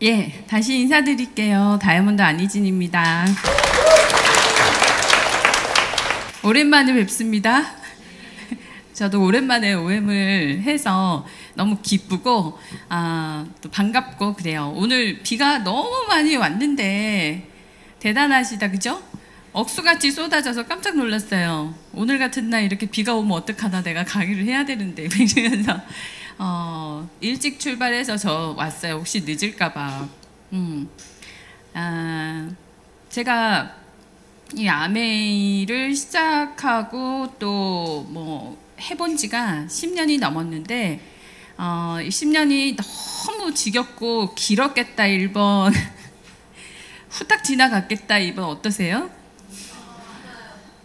예, 다시 인사드릴게요. 다이아몬드 안희진입니다. 오랜만에 뵙습니다. 저도 오랜만에 OM을 해서 너무 기쁘고 또 반갑고 그래요. 오늘 비가 너무 많이 왔는데 대단하시다, 그죠? 억수같이 쏟아져서 깜짝 놀랐어요. 오늘 같은 날 이렇게 비가 오면 어떡하나, 내가 강의를 해야 되는데 이러면서 일찍 출발해서 저 왔어요. 혹시 늦을까봐. 제가 이 아메이를 시작하고 또 뭐 해본 지가 10년이 넘었는데 10년이 너무 지겹고 길었겠다 1번 후딱 지나갔겠다 2번 어떠세요?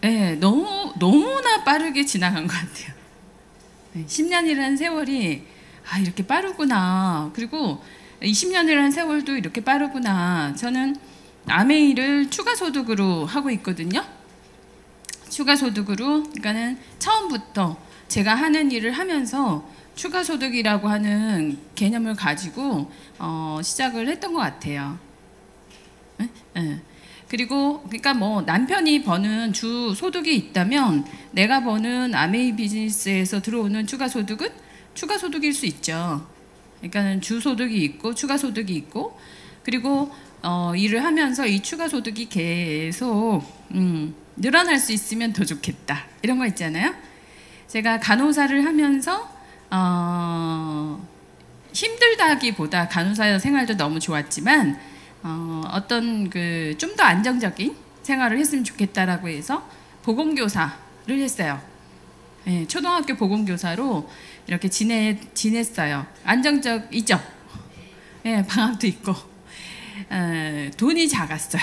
네, 너무나 빠르게 지나간 것 같아요. 10년이라는 세월이 이렇게 빠르구나. 그리고 20년이라는 세월도 이렇게 빠르구나. 저는 아메이를 추가소득으로 하고 있거든요. 추가소득으로, 그러니까는 처음부터 제가 하는 일을 하면서 추가소득이라고 하는 개념을 가지고 시작을 했던 것 같아요. 네? 그리고 그러니까 뭐 남편이 버는 주 소득이 있다면 내가 버는 아메이 비즈니스에서 들어오는 추가소득은 추가소득일 수 있죠. 그러니까 주 소득이 있고 추가소득이 있고, 그리고 일을 하면서 이 추가소득이 계속 늘어날 수 있으면 더 좋겠다, 이런 거 있잖아요. 제가 간호사를 하면서 힘들다기보다 간호사 생활도 너무 좋았지만 어떤 그 좀 더 안정적인 생활을 했으면 좋겠다라고 해서 보건교사를 했어요. 네, 초등학교 보건교사로 이렇게 지냈어요. 안정적이죠. 네, 방학도 있고 돈이 작았어요.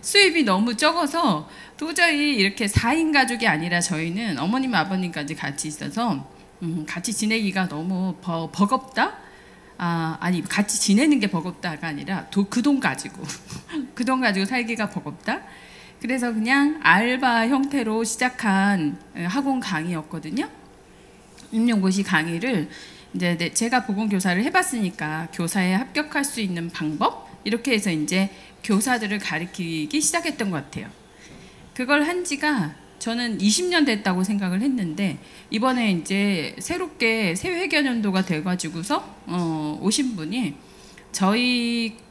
수입이 너무 적어서 도저히 이렇게 4인 가족이 아니라 저희는 어머님 아버님까지 같이 있어서 같이 지내기가 너무 버겁다? 아니 같이 지내는 게 버겁다가 아니라 그 돈 가지고 그 돈 가지고 살기가 버겁다. 그래서 그냥 알바 형태로 시작한 학원 강의였거든요. 임용고시 강의를 이제 제가 보건교사를 해봤으니까 교사에 합격할 수 있는 방법, 이렇게 해서 이제 교사들을 가르치기 시작했던 것 같아요. 그걸 한 지가 저는 20년 됐다고 생각을 했는데, 이번에 이제 새롭게 새 회계연도가 돼가지고서 오신 분이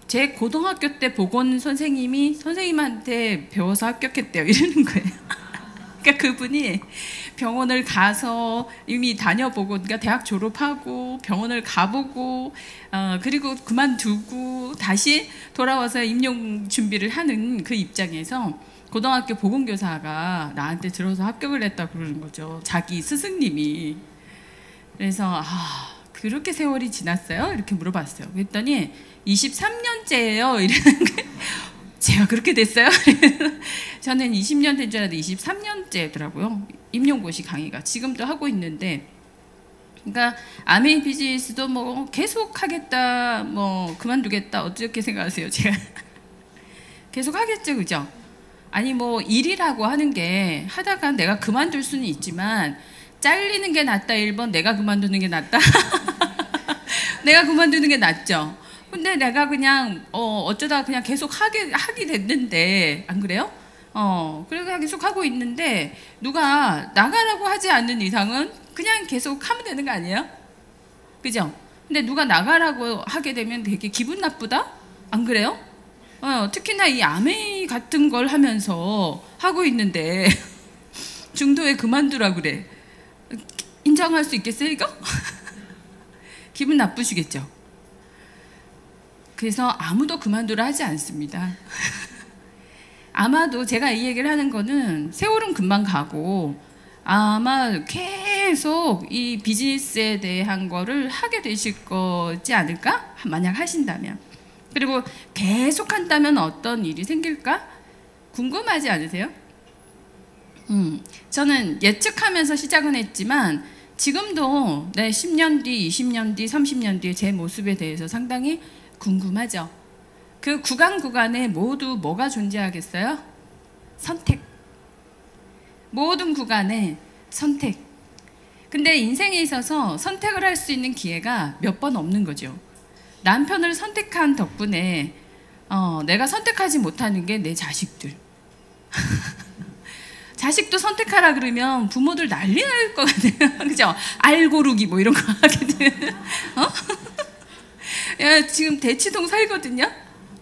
제 고등학교 때 보건 선생님한테 배워서 합격했대요, 이러는 거예요. 그러니까 그분이 병원을 가서 이미 다녀보고, 그러니까 대학 졸업하고 병원을 가보고 그리고 그만두고 다시 돌아와서 임용 준비를 하는 그 입장에서 고등학교 보건교사가 나한테 들어서 합격을 했다고 그러는 거죠. 자기 스승님이. 그래서 그렇게 세월이 지났어요? 이렇게 물어봤어요. 그랬더니 23년째예요. 이러는 거예요. 제가 그렇게 됐어요? 저는 20년 된 줄 알았는데 23년째더라고요. 임용고시 강의가. 지금도 하고 있는데, 그러니까 아메이 비즈니스도 뭐 계속 하겠다, 뭐 그만두겠다, 어떻게 생각하세요? 제가 계속 하겠죠, 그죠? 아니 뭐 일이라고 하는 게 하다가 내가 그만둘 수는 있지만 잘리는 게 낫다 1번, 내가 그만두는 게 낫다. 내가 그만두는 게 낫죠. 근데 내가 그냥 어쩌다 그냥 계속 하게 됐는데, 안 그래요? 그래서 계속 하고 있는데 누가 나가라고 하지 않는 이상은 그냥 계속 하면 되는 거 아니에요? 그죠? 근데 누가 나가라고 하게 되면 되게 기분 나쁘다? 안 그래요? 특히나 이 아메이 같은 걸 하면서 하고 있는데 중도에 그만두라 그래. 인정할 수 있겠어요, 이거? 기분 나쁘시겠죠? 그래서 아무도 그만두라 하지 않습니다. 아마도 제가 이 얘기를 하는 거는 세월은 금방 가고 아마 계속 이 비즈니스에 대한 거를 하게 되실 거지 않을까? 만약 하신다면. 그리고 계속 한다면 어떤 일이 생길까? 궁금하지 않으세요? 저는 예측하면서 시작은 했지만 지금도 10년 뒤, 20년 뒤, 30년 뒤에 제 모습에 대해서 상당히 궁금하죠. 그 구간에 모두 뭐가 존재하겠어요? 선택. 모든 구간에 선택. 근데 인생에 있어서 선택을 할 수 있는 기회가 몇 번 없는 거죠. 남편을 선택한 덕분에 내가 선택하지 못하는 게 내 자식들. 자식도 선택하라 그러면 부모들 난리 날 것 같아요. 그죠? 알 고르기 뭐 이런 거 하게 되면. 야, 지금 대치동 살거든요.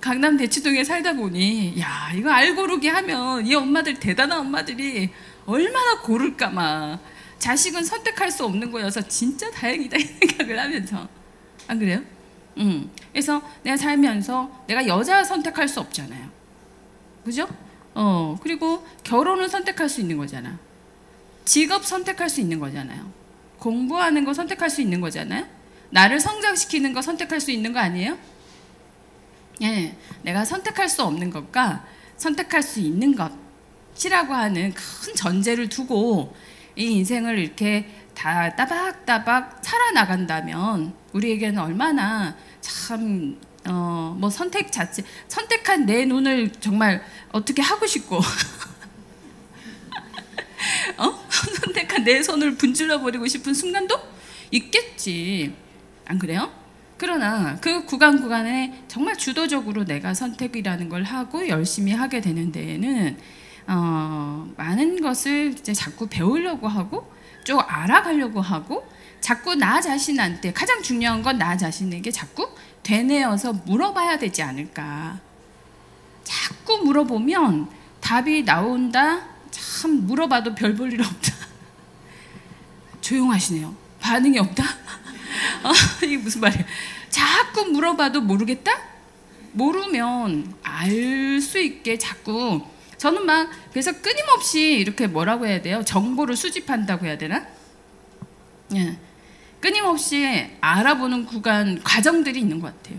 강남 대치동에 살다 보니 야, 이거 알 고르기 하면 이 엄마들 대단한 엄마들이 얼마나 고를까 막. 자식은 선택할 수 없는 거여서 진짜 다행이다 이 생각을 하면서. 안 그래요? 그래서 내가 살면서 내가 여자 선택할 수 없잖아요. 그죠? 그리고 결혼을 선택할 수 있는 거잖아. 직업 선택할 수 있는 거잖아요. 공부하는 거 선택할 수 있는 거잖아요. 나를 성장시키는 거 선택할 수 있는 거 아니에요? 예, 내가 선택할 수 없는 것과 선택할 수 있는 것이라고 하는 큰 전제를 두고 이 인생을 이렇게 다 따박따박 살아나간다면 우리에게는 얼마나 참 뭐 선택 자체, 선택한 내 눈을 정말 어떻게 하고 싶고 선택한 내 손을 분질러 버리고 싶은 순간도 있겠지. 안 그래요? 그러나 그 구간에 정말 주도적으로 내가 선택이라는 걸 하고 열심히 하게 되는 데에는 많은 것을 이제 자꾸 배우려고 하고 좀 알아가려고 하고 자꾸 나 자신한테 가장 중요한 건 나 자신에게 자꾸 되뇌어서 물어봐야 되지 않을까. 자꾸 물어보면 답이 나온다. 참 물어봐도 별 볼 일 없다. 조용하시네요. 반응이 없다. 이게 무슨 말이에요? 자꾸 물어봐도 모르겠다? 모르면 알 수 있게 자꾸 저는 막 그래서 끊임없이 이렇게 뭐라고 해야 돼요? 정보를 수집한다고 해야 되나? 예. 끊임없이 알아보는 과정들이 있는 것 같아요.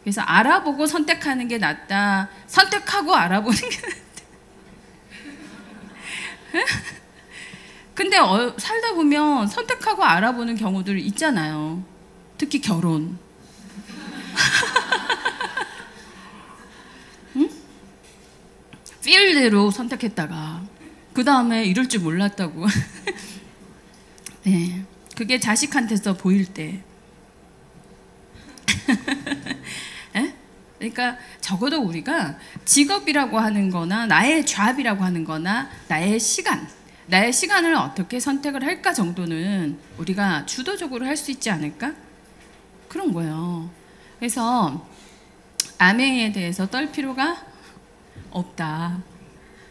그래서 알아보고 선택하는 게 낫다. 선택하고 알아보는 게 낫다. 근데 살다 보면 선택하고 알아보는 경우들 있잖아요. 특히 결혼. 응? 필대로 선택했다가 그 다음에 이럴 줄 몰랐다고. 네. 그게 자식한테서 보일 때. 그러니까 적어도 우리가 직업이라고 하는 거나 나의 잡이라고 하는 거나 나의 시간을 어떻게 선택을 할까 정도는 우리가 주도적으로 할 수 있지 않을까? 그런 거예요. 그래서 아멘에 대해서 떨 필요가 없다.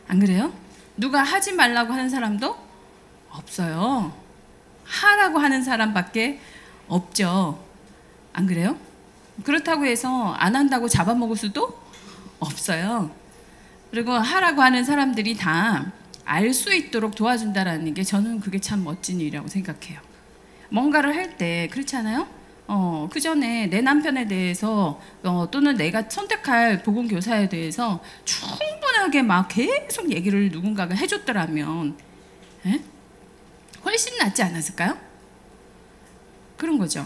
안 그래요? 누가 하지 말라고 하는 사람도 없어요. 하라고 하는 사람밖에 없죠. 안 그래요? 그렇다고 해서 안 한다고 잡아먹을 수도 없어요. 그리고 하라고 하는 사람들이 다 알 수 있도록 도와준다라는 게 저는 그게 참 멋진 일이라고 생각해요. 뭔가를 할 때 그렇지 않아요? 그 전에 내 남편에 대해서 또는 내가 선택할 복음교사에 대해서 충분하게 막 계속 얘기를 누군가가 해줬더라면 훨씬 낫지 않았을까요? 그런 거죠.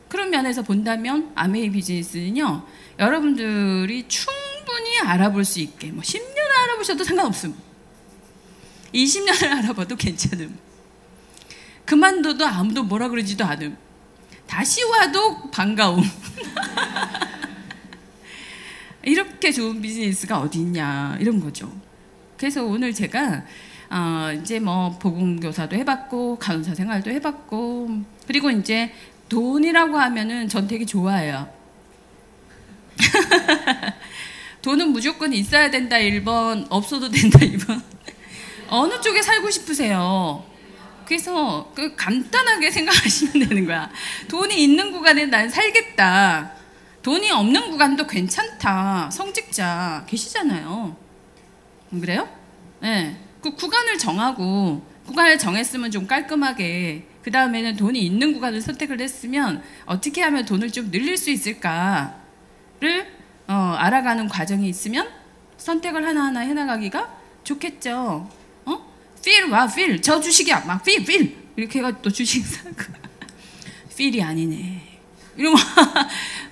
그런 면에서 본다면 아메이 비즈니스는요, 여러분들이 충분히 알아볼 수 있게, 뭐 10년을 알아보셔도 상관없음, 20년을 알아봐도 괜찮음, 그만둬도 아무도 뭐라 그러지도 않음, 다시 와도 반가움. 이렇게 좋은 비즈니스가 어디 있냐, 이런 거죠. 그래서 오늘 제가 이제 뭐 복음교사도 해봤고 간호사 생활도 해봤고, 그리고 이제 돈이라고 하면은 전 되게 좋아해요. 돈은 무조건 있어야 된다 1번, 없어도 된다 2번. 어느 쪽에 살고 싶으세요? 그래서 그 간단하게 생각하시면 되는 거야. 돈이 있는 구간에 난 살겠다. 돈이 없는 구간도 괜찮다. 성직자 계시잖아요. 안 그래요? 네. 그 구간을 정하고, 구간을 정했으면 좀 깔끔하게, 그 다음에는 돈이 있는 구간을 선택을 했으면 어떻게 하면 돈을 좀 늘릴 수 있을까를 알아가는 과정이 있으면 선택을 하나하나 해나가기가 좋겠죠. feel, 와, feel. 저 주식이야. 막 feel. 이렇게 해가 또 주식 사고. feel이 아니네. 이런 거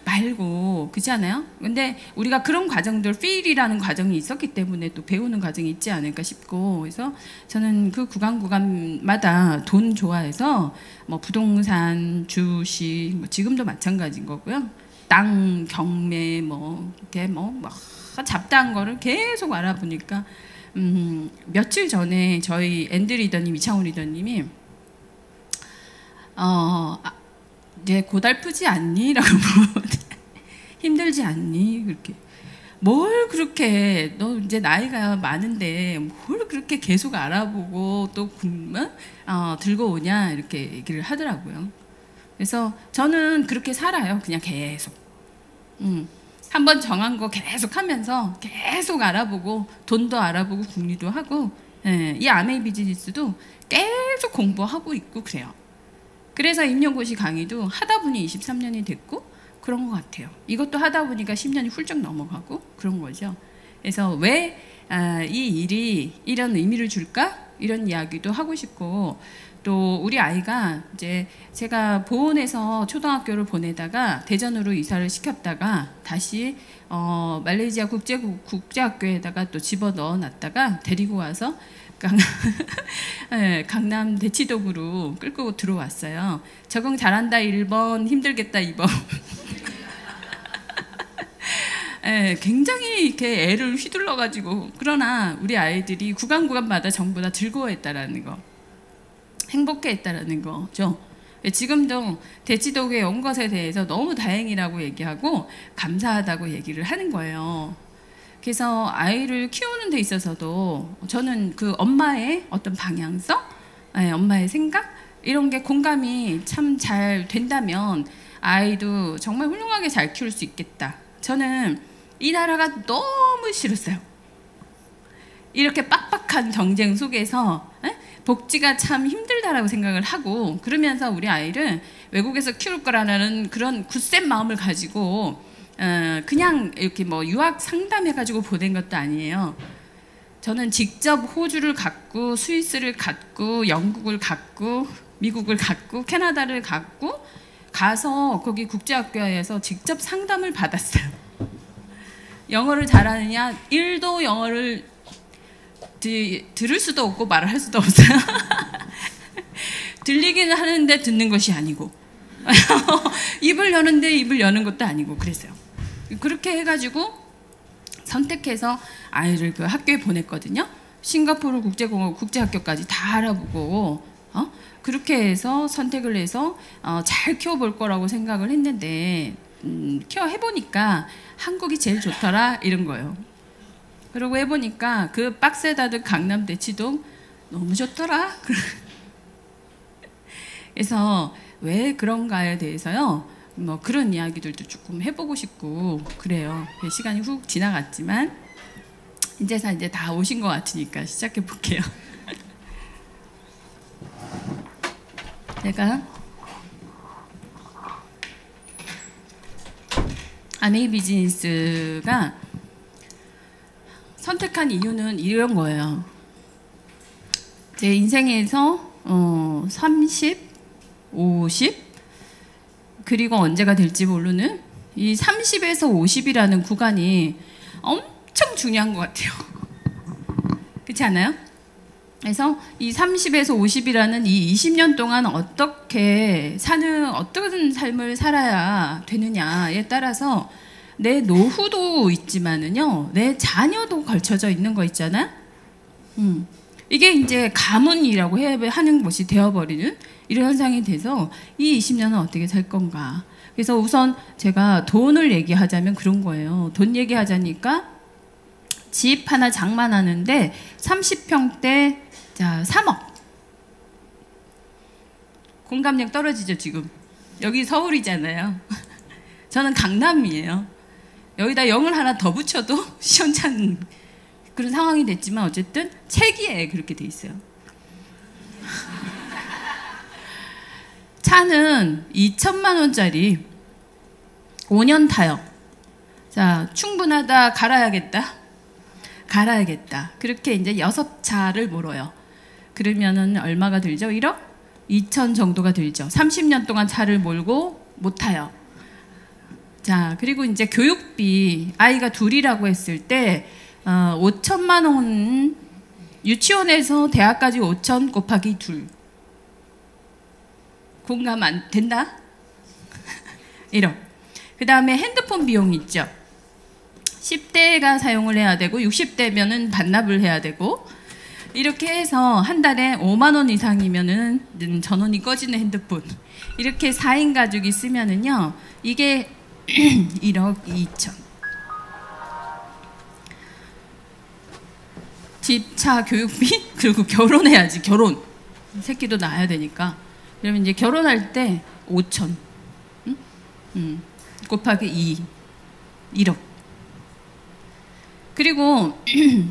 말고, 그렇지 않아요? 근데 우리가 그런 과정들, feel이라는 과정이 있었기 때문에 또 배우는 과정이 있지 않을까 싶고, 그래서 저는 그 구간마다 돈 좋아해서 뭐 부동산, 주식, 뭐 지금도 마찬가지인 거고요. 땅 경매 뭐 이렇게 막 잡다한 거를 계속 알아보니까 며칠 전에 저희 앤드 리더님, 이창훈 리더님이 이제 고달프지 않니? 라고 힘들지 않니? 그렇게 뭘 그렇게 너 이제 나이가 많은데 뭘 그렇게 계속 알아보고 또 들고 오냐 이렇게 얘기를 하더라고요. 그래서 저는 그렇게 살아요. 그냥 계속 한번 정한 거 계속 하면서 계속 알아보고 돈도 알아보고 궁리도 하고 이 아메이 비즈니스도 계속 공부하고 있고 그래요. 그래서 임용고시 강의도 하다 보니 23년이 됐고 그런 것 같아요. 이것도 하다 보니까 10년이 훌쩍 넘어가고 그런 거죠. 그래서 왜 이 일이 이런 의미를 줄까? 이런 이야기도 하고 싶고 또 우리 아이가 이제 제가 보은에서 초등학교를 보내다가 대전으로 이사를 시켰다가 다시 말레이시아 국제학교에다가 또 집어 넣어놨다가 데리고 와서 강남 대치동으로 끌고 들어왔어요. 적응 잘한다 1번, 힘들겠다 2번. 굉장히 이렇게 애를 휘둘러가지고 그러나 우리 아이들이 구간마다 전부 다 즐거워했다라는 거, 행복해했다라는 거죠. 지금도 대치동에 온 것에 대해서 너무 다행이라고 얘기하고 감사하다고 얘기를 하는 거예요. 그래서 아이를 키우는 데 있어서도 저는 그 엄마의 어떤 방향성, 엄마의 생각 이런 게 공감이 참 잘 된다면 아이도 정말 훌륭하게 잘 키울 수 있겠다. 저는 이 나라가 너무 싫었어요. 이렇게 빡빡한 경쟁 속에서 복지가 참 힘들다라고 생각을 하고 그러면서 우리 아이를 외국에서 키울 거라는 그런 굳센 마음을 가지고 그냥 이렇게 뭐 유학 상담해가지고 보낸 것도 아니에요. 저는 직접 호주를 갔고 스위스를 갔고 영국을 갔고 미국을 갔고 캐나다를 갔고 가서 거기 국제학교에서 직접 상담을 받았어요. 영어를 잘하느냐? 1도 영어를 들을 수도 없고 말을 할 수도 없어요. 들리기는 하는데 듣는 것이 아니고 입을 여는데 입을 여는 것도 아니고 그랬어요. 그렇게 해가지고 선택해서 아이를 그 학교에 보냈거든요. 싱가포르 국제학교까지 다 알아보고 그렇게 해서 선택을 해서 잘 키워볼 거라고 생각을 했는데 해보니까 한국이 제일 좋더라 이런 거예요. 그리고 해보니까 그 박스에다들 강남 대치동 너무 좋더라. 그래서 왜 그런가에 대해서요. 뭐 그런 이야기들도 조금 해보고 싶고 그래요. 시간이 훅 지나갔지만 이제 다 오신 것 같으니까 시작해 볼게요. 제가 아메이 비즈니스가 선택한 이유는 이런 거예요. 제 인생에서 30, 50 그리고 언제가 될지 모르는 이 30에서 50이라는 구간이 엄청 중요한 것 같아요. 그렇지 않아요? 그래서 이 30에서 50이라는 이 20년 동안 어떤 삶을 살아야 되느냐에 따라서 내 노후도 있지만은요, 내 자녀도 걸쳐져 있는 거 있잖아요. 이게 이제 가문이라고 하는 것이 되어버리는 이런 현상이 돼서 이 20년은 어떻게 살 건가. 그래서 우선 제가 돈을 얘기하자면 그런 거예요. 돈 얘기하자니까 집 하나 장만하는데 30평대 3억. 공감력 떨어지죠 지금. 여기 서울이잖아요. 저는 강남이에요. 여기다 0을 하나 더 붙여도 시원찮은 그런 상황이 됐지만 어쨌든 책이에 그렇게 돼 있어요. 차는 2천만 원짜리 5년 타요. 자, 충분하다, 갈아야겠다. 그렇게 이제 6차를 몰아요. 그러면은 얼마가 들죠? 1억 2천 정도가 들죠. 30년 동안 차를 몰고 못 타요. 자, 그리고 이제 교육비, 아이가 둘이라고 했을 때 5천만 원, 유치원에서 대학까지 5천 곱하기 2. 공감 안 된다? 1억. 그 다음에 핸드폰 비용 있죠. 10대가 사용을 해야 되고 60대면은 반납을 해야 되고 이렇게 해서 한 달에 5만 원 이상이면은 전원이 꺼지는 핸드폰 이렇게 4인 가족이 쓰면은요 이게 1억 2천. 집, 차, 교육비 그리고 결혼해야지. 결혼 새끼도 낳아야 되니까. 그러면 이제 결혼할 때 5천 곱하기 2 1억. 그리고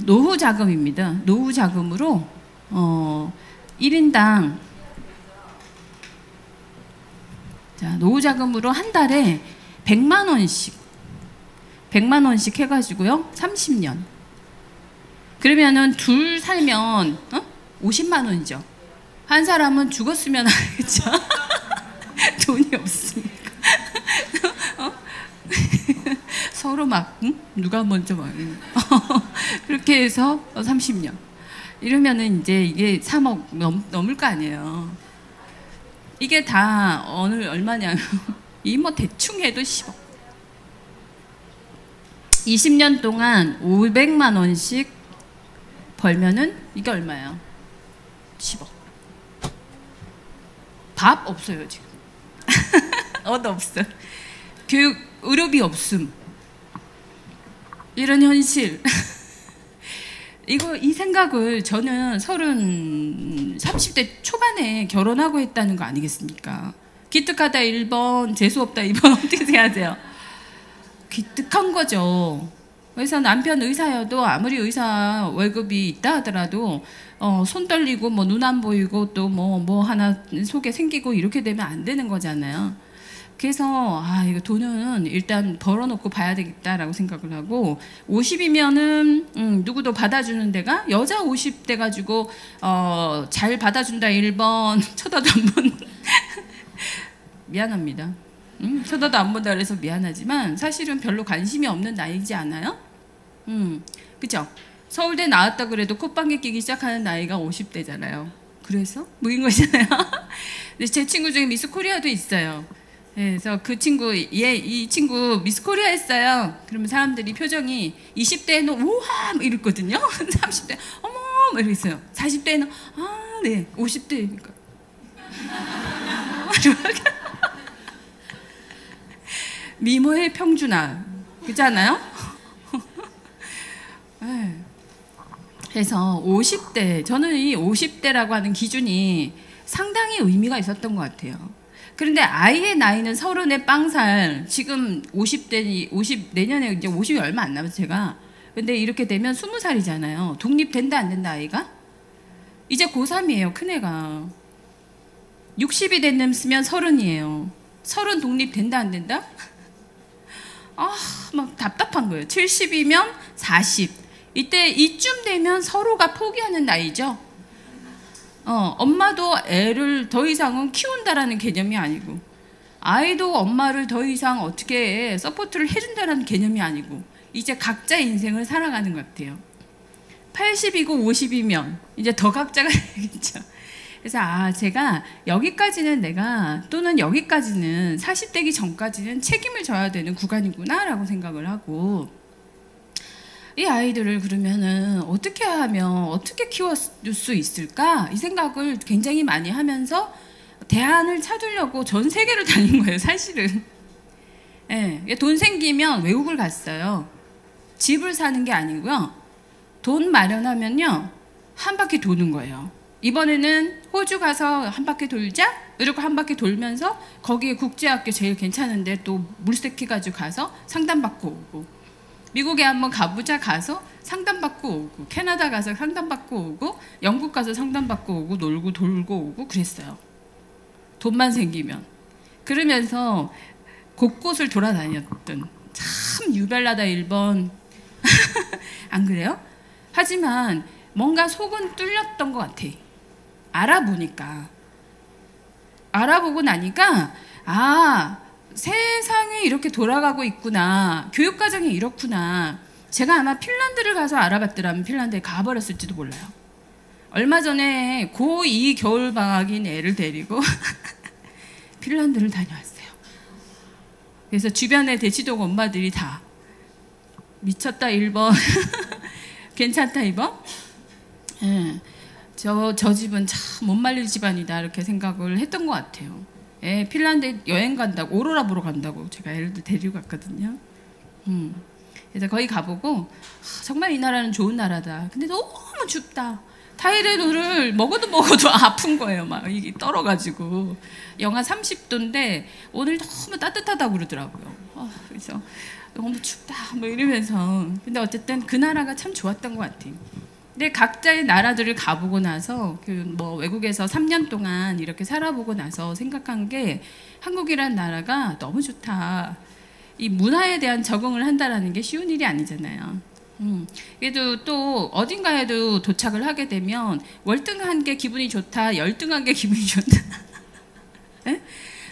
노후 자금입니다. 노후 자금으로 1인당 자, 노후 자금으로 한 달에 100만 원씩 해가지고요 30년. 그러면은 둘 살면 50만 원이죠. 한 사람은 죽었으면 하겠죠. 돈이 없으니까. 서로 막 누가 먼저 막 그렇게 해서 30년 이러면은 이제 이게 3억 넘을 거 아니에요. 이게 다 얼마냐면 이 뭐 대충 해도 10억. 20년 동안 500만 원씩 벌면은 이게 얼마예요? 10억. 밥 없어요 지금. 얻어 없어. 교육 의료비 없음. 이런 현실. 이 생각을 저는 30대 초반에 결혼하고 했다는 거 아니겠습니까? 기특하다 1번, 재수없다 2번 어떻게 해야 돼요? 기특한 거죠. 그래서 남편 의사여도 아무리 의사 월급이 있다 하더라도 손 떨리고 뭐 눈 안 보이고 또 뭐 하나 속에 생기고 이렇게 되면 안 되는 거잖아요. 그래서 이거 돈은 일단 벌어놓고 봐야 되겠다라고 생각을 하고 50이면은 누구도 받아주는 데가 여자 50대 가지고 잘 받아준다 1번 쳐다도 안 본 미안합니다. 쳐다도 안 본다 그래서 미안하지만 사실은 별로 관심이 없는 나이지 않아요? 그죠? 서울대 나왔다 그래도 콧방귀 끼기 시작하는 나이가 50대잖아요. 그래서 뭐인 거잖아요. 근데 제 친구 중에 미스 코리아도 있어요. 그래서 그 친구, 이 친구 미스 코리아 했어요. 그러면 사람들이 표정이 20대에는 우와 이랬거든요. 30대 어머 막 이랬어요. 40대에는 네 50대니까 미모의 평준화 그렇잖아요. 그래서 50대 저는 이 50대라고 하는 기준이 상당히 의미가 있었던 것 같아요. 그런데 아이의 나이는 30에 빵살 지금 50 내년에 이제 50이 얼마 안 남았어요 제가. 근데 이렇게 되면 20살이잖아요. 독립된다 안 된다 아이가? 이제 고3이에요 큰애가. 60이 됐으면 30이에요. 30 독립된다 안 된다? 막 답답한 거예요. 70이면 40 이쯤 되면 서로가 포기하는 나이죠. 엄마도 애를 더 이상은 키운다라는 개념이 아니고 아이도 엄마를 더 이상 어떻게 서포트를 해준다라는 개념이 아니고 이제 각자 인생을 살아가는 것 같아요. 80이고 50이면 이제 더 각자가 되겠죠. 그래서 제가 여기까지는 또는 여기까지는 40대기 전까지는 책임을 져야 되는 구간이구나 라고 생각을 하고 이 아이들을 그러면은 어떻게 하면 어떻게 키워줄 수 있을까 이 생각을 굉장히 많이 하면서 대안을 찾으려고 전 세계를 다닌 거예요 사실은. 돈 생기면 외국을 갔어요. 집을 사는 게 아니고요. 돈 마련하면요 한 바퀴 도는 거예요. 이번에는 호주 가서 한 바퀴 돌자 이러고 한 바퀴 돌면서 거기에 국제학교 제일 괜찮은데 또 물색해 가지고 가서 상담받고 오고 미국에 한번 가보자 가서 상담받고 오고 캐나다 가서 상담받고 오고 영국 가서 상담받고 오고 놀고 돌고 오고 그랬어요. 돈만 생기면. 그러면서 곳곳을 돌아다녔던 참 유별나다 1번 안 그래요? 하지만 뭔가 속은 뚫렸던 것 같아. 알아보고 나니까 세상이 이렇게 돌아가고 있구나. 교육과정이 이렇구나. 제가 아마 핀란드를 가서 알아봤더라면 핀란드에 가버렸을지도 몰라요. 얼마 전에 고2 겨울방학인 애를 데리고 핀란드를 다녀왔어요. 그래서 주변에 대치동 엄마들이 다 미쳤다 1번 괜찮다 2번. 예, 저 집은 참 못 말릴 집안이다 이렇게 생각을 했던 것 같아요. 예, 핀란드 여행 간다고 오로라 보러 간다고 제가 애를 데리고 갔거든요. 그래서 거기 가보고 정말 이 나라는 좋은 나라다. 근데 너무 춥다. 타이레놀을 먹어도 아픈 거예요. 막 이게 떨어가지고 영하 30도인데 오늘 너무 따뜻하다고 그러더라고요. 그래서 너무 춥다 뭐 이러면서. 근데 어쨌든 그 나라가 참 좋았던 것 같아요. 근데 각자의 나라들을 가보고 나서 뭐 외국에서 3년 동안 이렇게 살아보고 나서 생각한 게 한국이란 나라가 너무 좋다. 이 문화에 대한 적응을 한다라는 게 쉬운 일이 아니잖아요. 그래도 또 어딘가에도 도착을 하게 되면 월등한 게 기분이 좋다, 열등한 게 기분이 좋다. 네?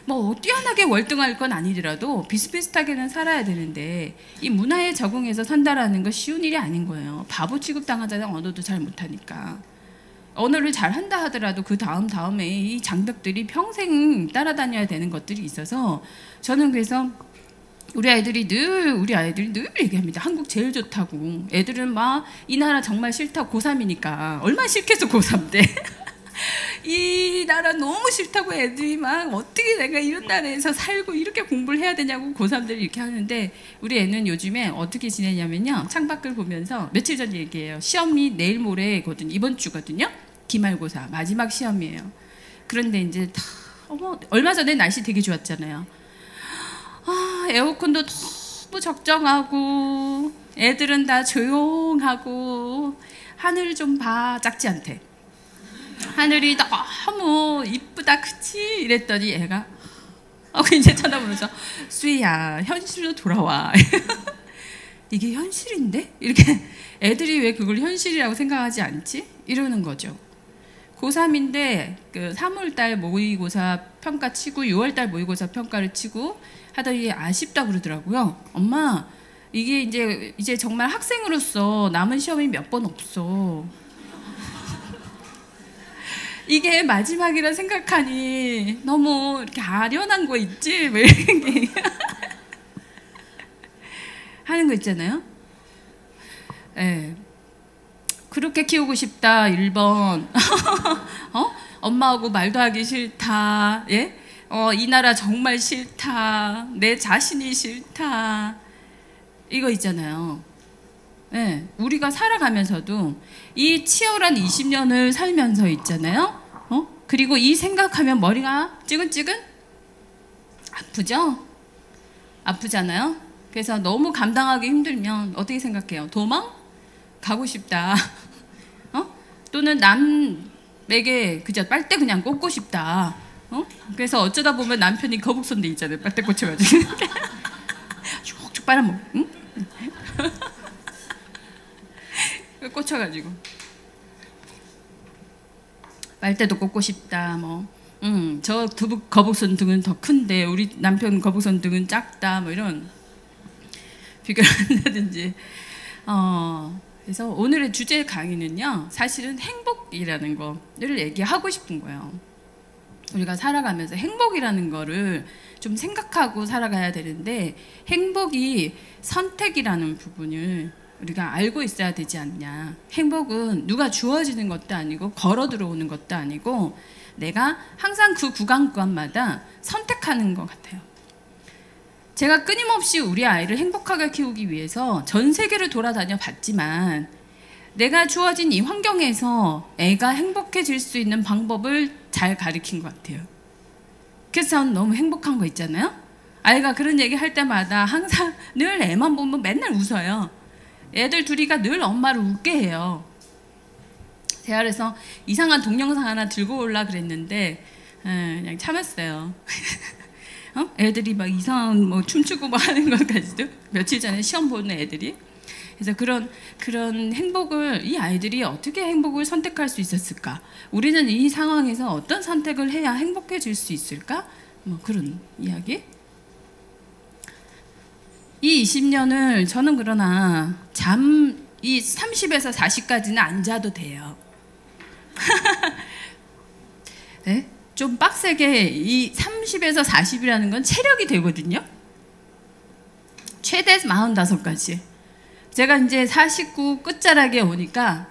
뭐 뛰어나게 월등할 건 아니더라도 비슷비슷하게는 살아야 되는데 이 문화에 적응해서 산다라는 건 쉬운 일이 아닌 거예요. 바보 취급당하잖아요. 언어도 잘 못하니까. 언어를 잘 한다 하더라도 그 다음에 이 장벽들이 평생 따라다녀야 되는 것들이 있어서 저는 그래서 우리 아이들이 늘 얘기합니다. 한국 제일 좋다고. 애들은 막 이 나라 정말 싫다고 고3이니까 얼마나 싫겠어 고3 때. 이 나라 너무 싫다고 애들이 막 어떻게 내가 이런 나라에서 살고 이렇게 공부를 해야 되냐고 고3들이 이렇게 하는데 우리 애는 요즘에 어떻게 지내냐면요. 창밖을 보면서 며칠 전 얘기해요. 시험이 내일 모레거든요. 이번 주거든요. 기말고사 마지막 시험이에요. 그런데 이제 다 얼마 전에 날씨 되게 좋았잖아요. 에어컨도 너무 적정하고 애들은 다 조용하고 하늘 좀 봐. 작지 않대. 하늘이 너무 이쁘다 그치? 이랬더니 애가 이제 쳐다보면서 수희야 현실로 돌아와. 이게 현실인데? 이렇게 애들이 왜 그걸 현실이라고 생각하지 않지? 이러는 거죠. 고3인데 그 3월달 모의고사 평가 치고 6월달 모의고사 평가를 치고 하더니 아쉽다고 그러더라고요. 엄마 이게 이제 정말 학생으로서 남은 시험이 몇 번 없어. 이게 마지막이라 생각하니 너무 이렇게 아련한 거 있지? 뭐 이렇게 하는 거 있잖아요. 네. 그렇게 키우고 싶다 1번. 엄마하고 말도 하기 싫다. 예? 이 나라 정말 싫다. 내 자신이 싫다. 이거 있잖아요. 네, 우리가 살아가면서도 이 치열한 20년을 살면서 있잖아요. 그리고 이 생각하면 머리가 찌근찌근 아프죠? 아프잖아요. 그래서 너무 감당하기 힘들면 어떻게 생각해요? 도망? 가고 싶다. 또는 남에게 그저 빨대 그냥 꽂고 싶다. 그래서 어쩌다 보면 남편이 거북선대 있잖아요. 빨대 꽂혀가지고 쭉쭉 빨아먹. 응? 꽂혀가지고 빨대도 꽂고 싶다. 저 거북선 등은 더 큰데 우리 남편 거북선 등은 작다. 뭐 이런 비교를 한다든지. 그래서 오늘의 주제 강의는요, 사실은 행복이라는 거를 얘기하고 싶은 거예요. 우리가 살아가면서 행복이라는 거를 좀 생각하고 살아가야 되는데 행복이 선택이라는 부분을 우리가 알고 있어야 되지 않냐. 행복은 누가 주어지는 것도 아니고 걸어 들어오는 것도 아니고 내가 항상 그 구간마다 선택하는 것 같아요. 제가 끊임없이 우리 아이를 행복하게 키우기 위해서 전 세계를 돌아다녀 봤지만 내가 주어진 이 환경에서 애가 행복해질 수 있는 방법을 잘 가르친 것 같아요. 그래서 저는 너무 행복한 거 있잖아요. 아이가 그런 얘기 할 때마다 항상 늘 애만 보면 맨날 웃어요. 애들 둘이가 늘 엄마를 웃게 해요. 제가 그래서 이상한 동영상 하나 들고 올라 그랬는데 그냥 참았어요. 애들이 막 이상한 뭐 춤추고 뭐 하는 것까지도 며칠 전에 시험 보는 애들이. 그래서 그런 행복을 이 아이들이 어떻게 행복을 선택할 수 있었을까? 우리는 이 상황에서 어떤 선택을 해야 행복해질 수 있을까? 뭐 그런 이야기. 이 20년을 저는 그러나 이 30에서 40까지는 안 자도 돼요. 네? 좀 빡세게 이 30에서 40이라는 건 체력이 되거든요. 최대 45가지. 제가 이제 49 끝자락에 오니까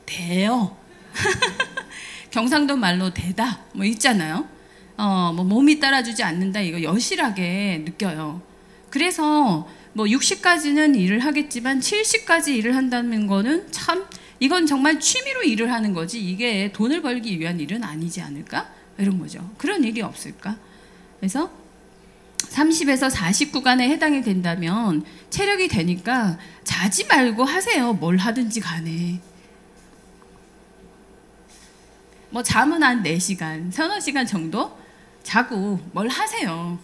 돼요. 경상도 말로 되다 뭐 있잖아요. 뭐 몸이 따라주지 않는다 이거 여실하게 느껴요. 그래서 뭐 60까지는 일을 하겠지만 70까지 일을 한다는 거는 참 이건 정말 취미로 일을 하는 거지 이게 돈을 벌기 위한 일은 아니지 않을까? 이런 거죠. 그런 일이 없을까? 그래서 30에서 40 구간에 해당이 된다면 체력이 되니까 자지 말고 하세요. 뭘 하든지 간에. 뭐 잠은 한 4시간, 서너 시간 정도 자고 뭘 하세요.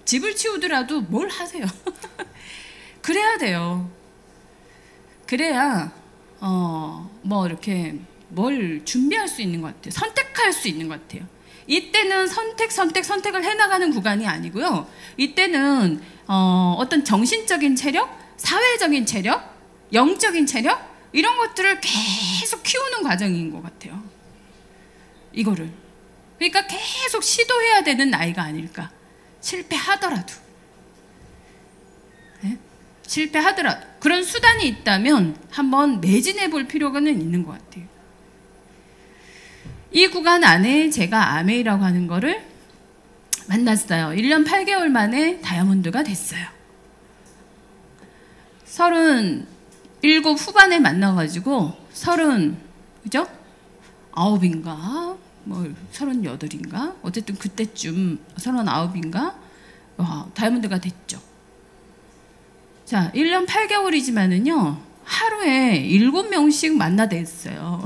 집을 치우더라도 뭘 하세요. 그래야 돼요. 그래야 뭐 이렇게 뭘 준비할 수 있는 것 같아요. 선택할 수 있는 것 같아요. 이때는 선택을 해나가는 구간이 아니고요. 이때는 어떤 정신적인 체력, 사회적인 체력, 영적인 체력 이런 것들을 계속 키우는 과정인 것 같아요. 이거를. 그러니까 계속 시도해야 되는 나이가 아닐까. 실패하더라도. 네? 실패하더라도. 그런 수단이 있다면 한번 매진해 볼 필요는 있는 것 같아요. 이 구간 안에 제가 아메이라고 하는 거를 만났어요. 1년 8개월 만에 다이아몬드가 됐어요. 37 후반에 만나가지고 30, 그죠? 9인가? 뭐 38인가? 어쨌든 그때쯤 39인가? 다이아몬드가 됐죠. 자, 1년 8개월이지만은요, 하루에 7명씩 만나댔어요.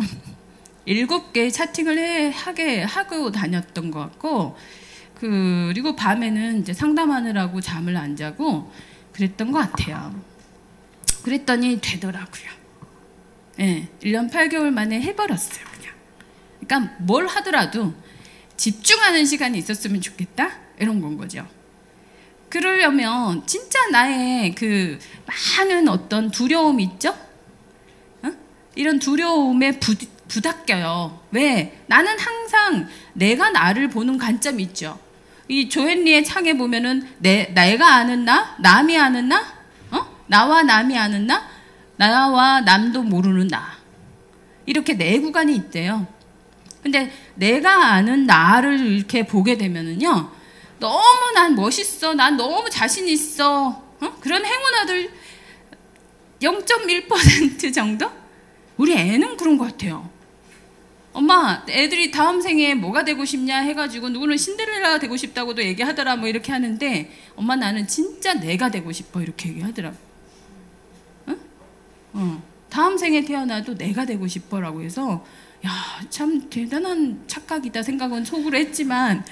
7개 차팅을 하고 다녔던 것 같고, 그리고 밤에는 이제 상담하느라고 잠을 안 자고 그랬던 것 같아요. 그랬더니 되더라고요. 예, 1년 8개월 만에 해버렸어요, 그냥. 그러니까 뭘 하더라도 집중하는 시간이 있었으면 좋겠다? 이런 건 거죠. 그러려면 진짜 나의 그 많은 어떤 두려움 있죠? 이런 두려움에 부닥겨요. 왜? 나는 항상 내가 나를 보는 관점이 있죠. 이 조앤리의 창에 보면은 내가 아는 나? 남이 아는 나? 나와 남이 아는 나? 나와 남도 모르는 나. 이렇게 4구간이 있대요. 근데 내가 아는 나를 이렇게 보게 되면은요, 너무 난 멋있어. 난 너무 자신 있어. 그런 행운아들 0.1% 정도? 우리 애는 그런 것 같아요. 엄마, 애들이 다음 생에 뭐가 되고 싶냐 해가지고 누구는 신데렐라가 되고 싶다고도 얘기하더라 뭐 이렇게 하는데 엄마 나는 진짜 내가 되고 싶어 이렇게 얘기하더라고. 다음 생에 태어나도 내가 되고 싶어라고 해서 야, 참 대단한 착각이다 생각은 속으로 했지만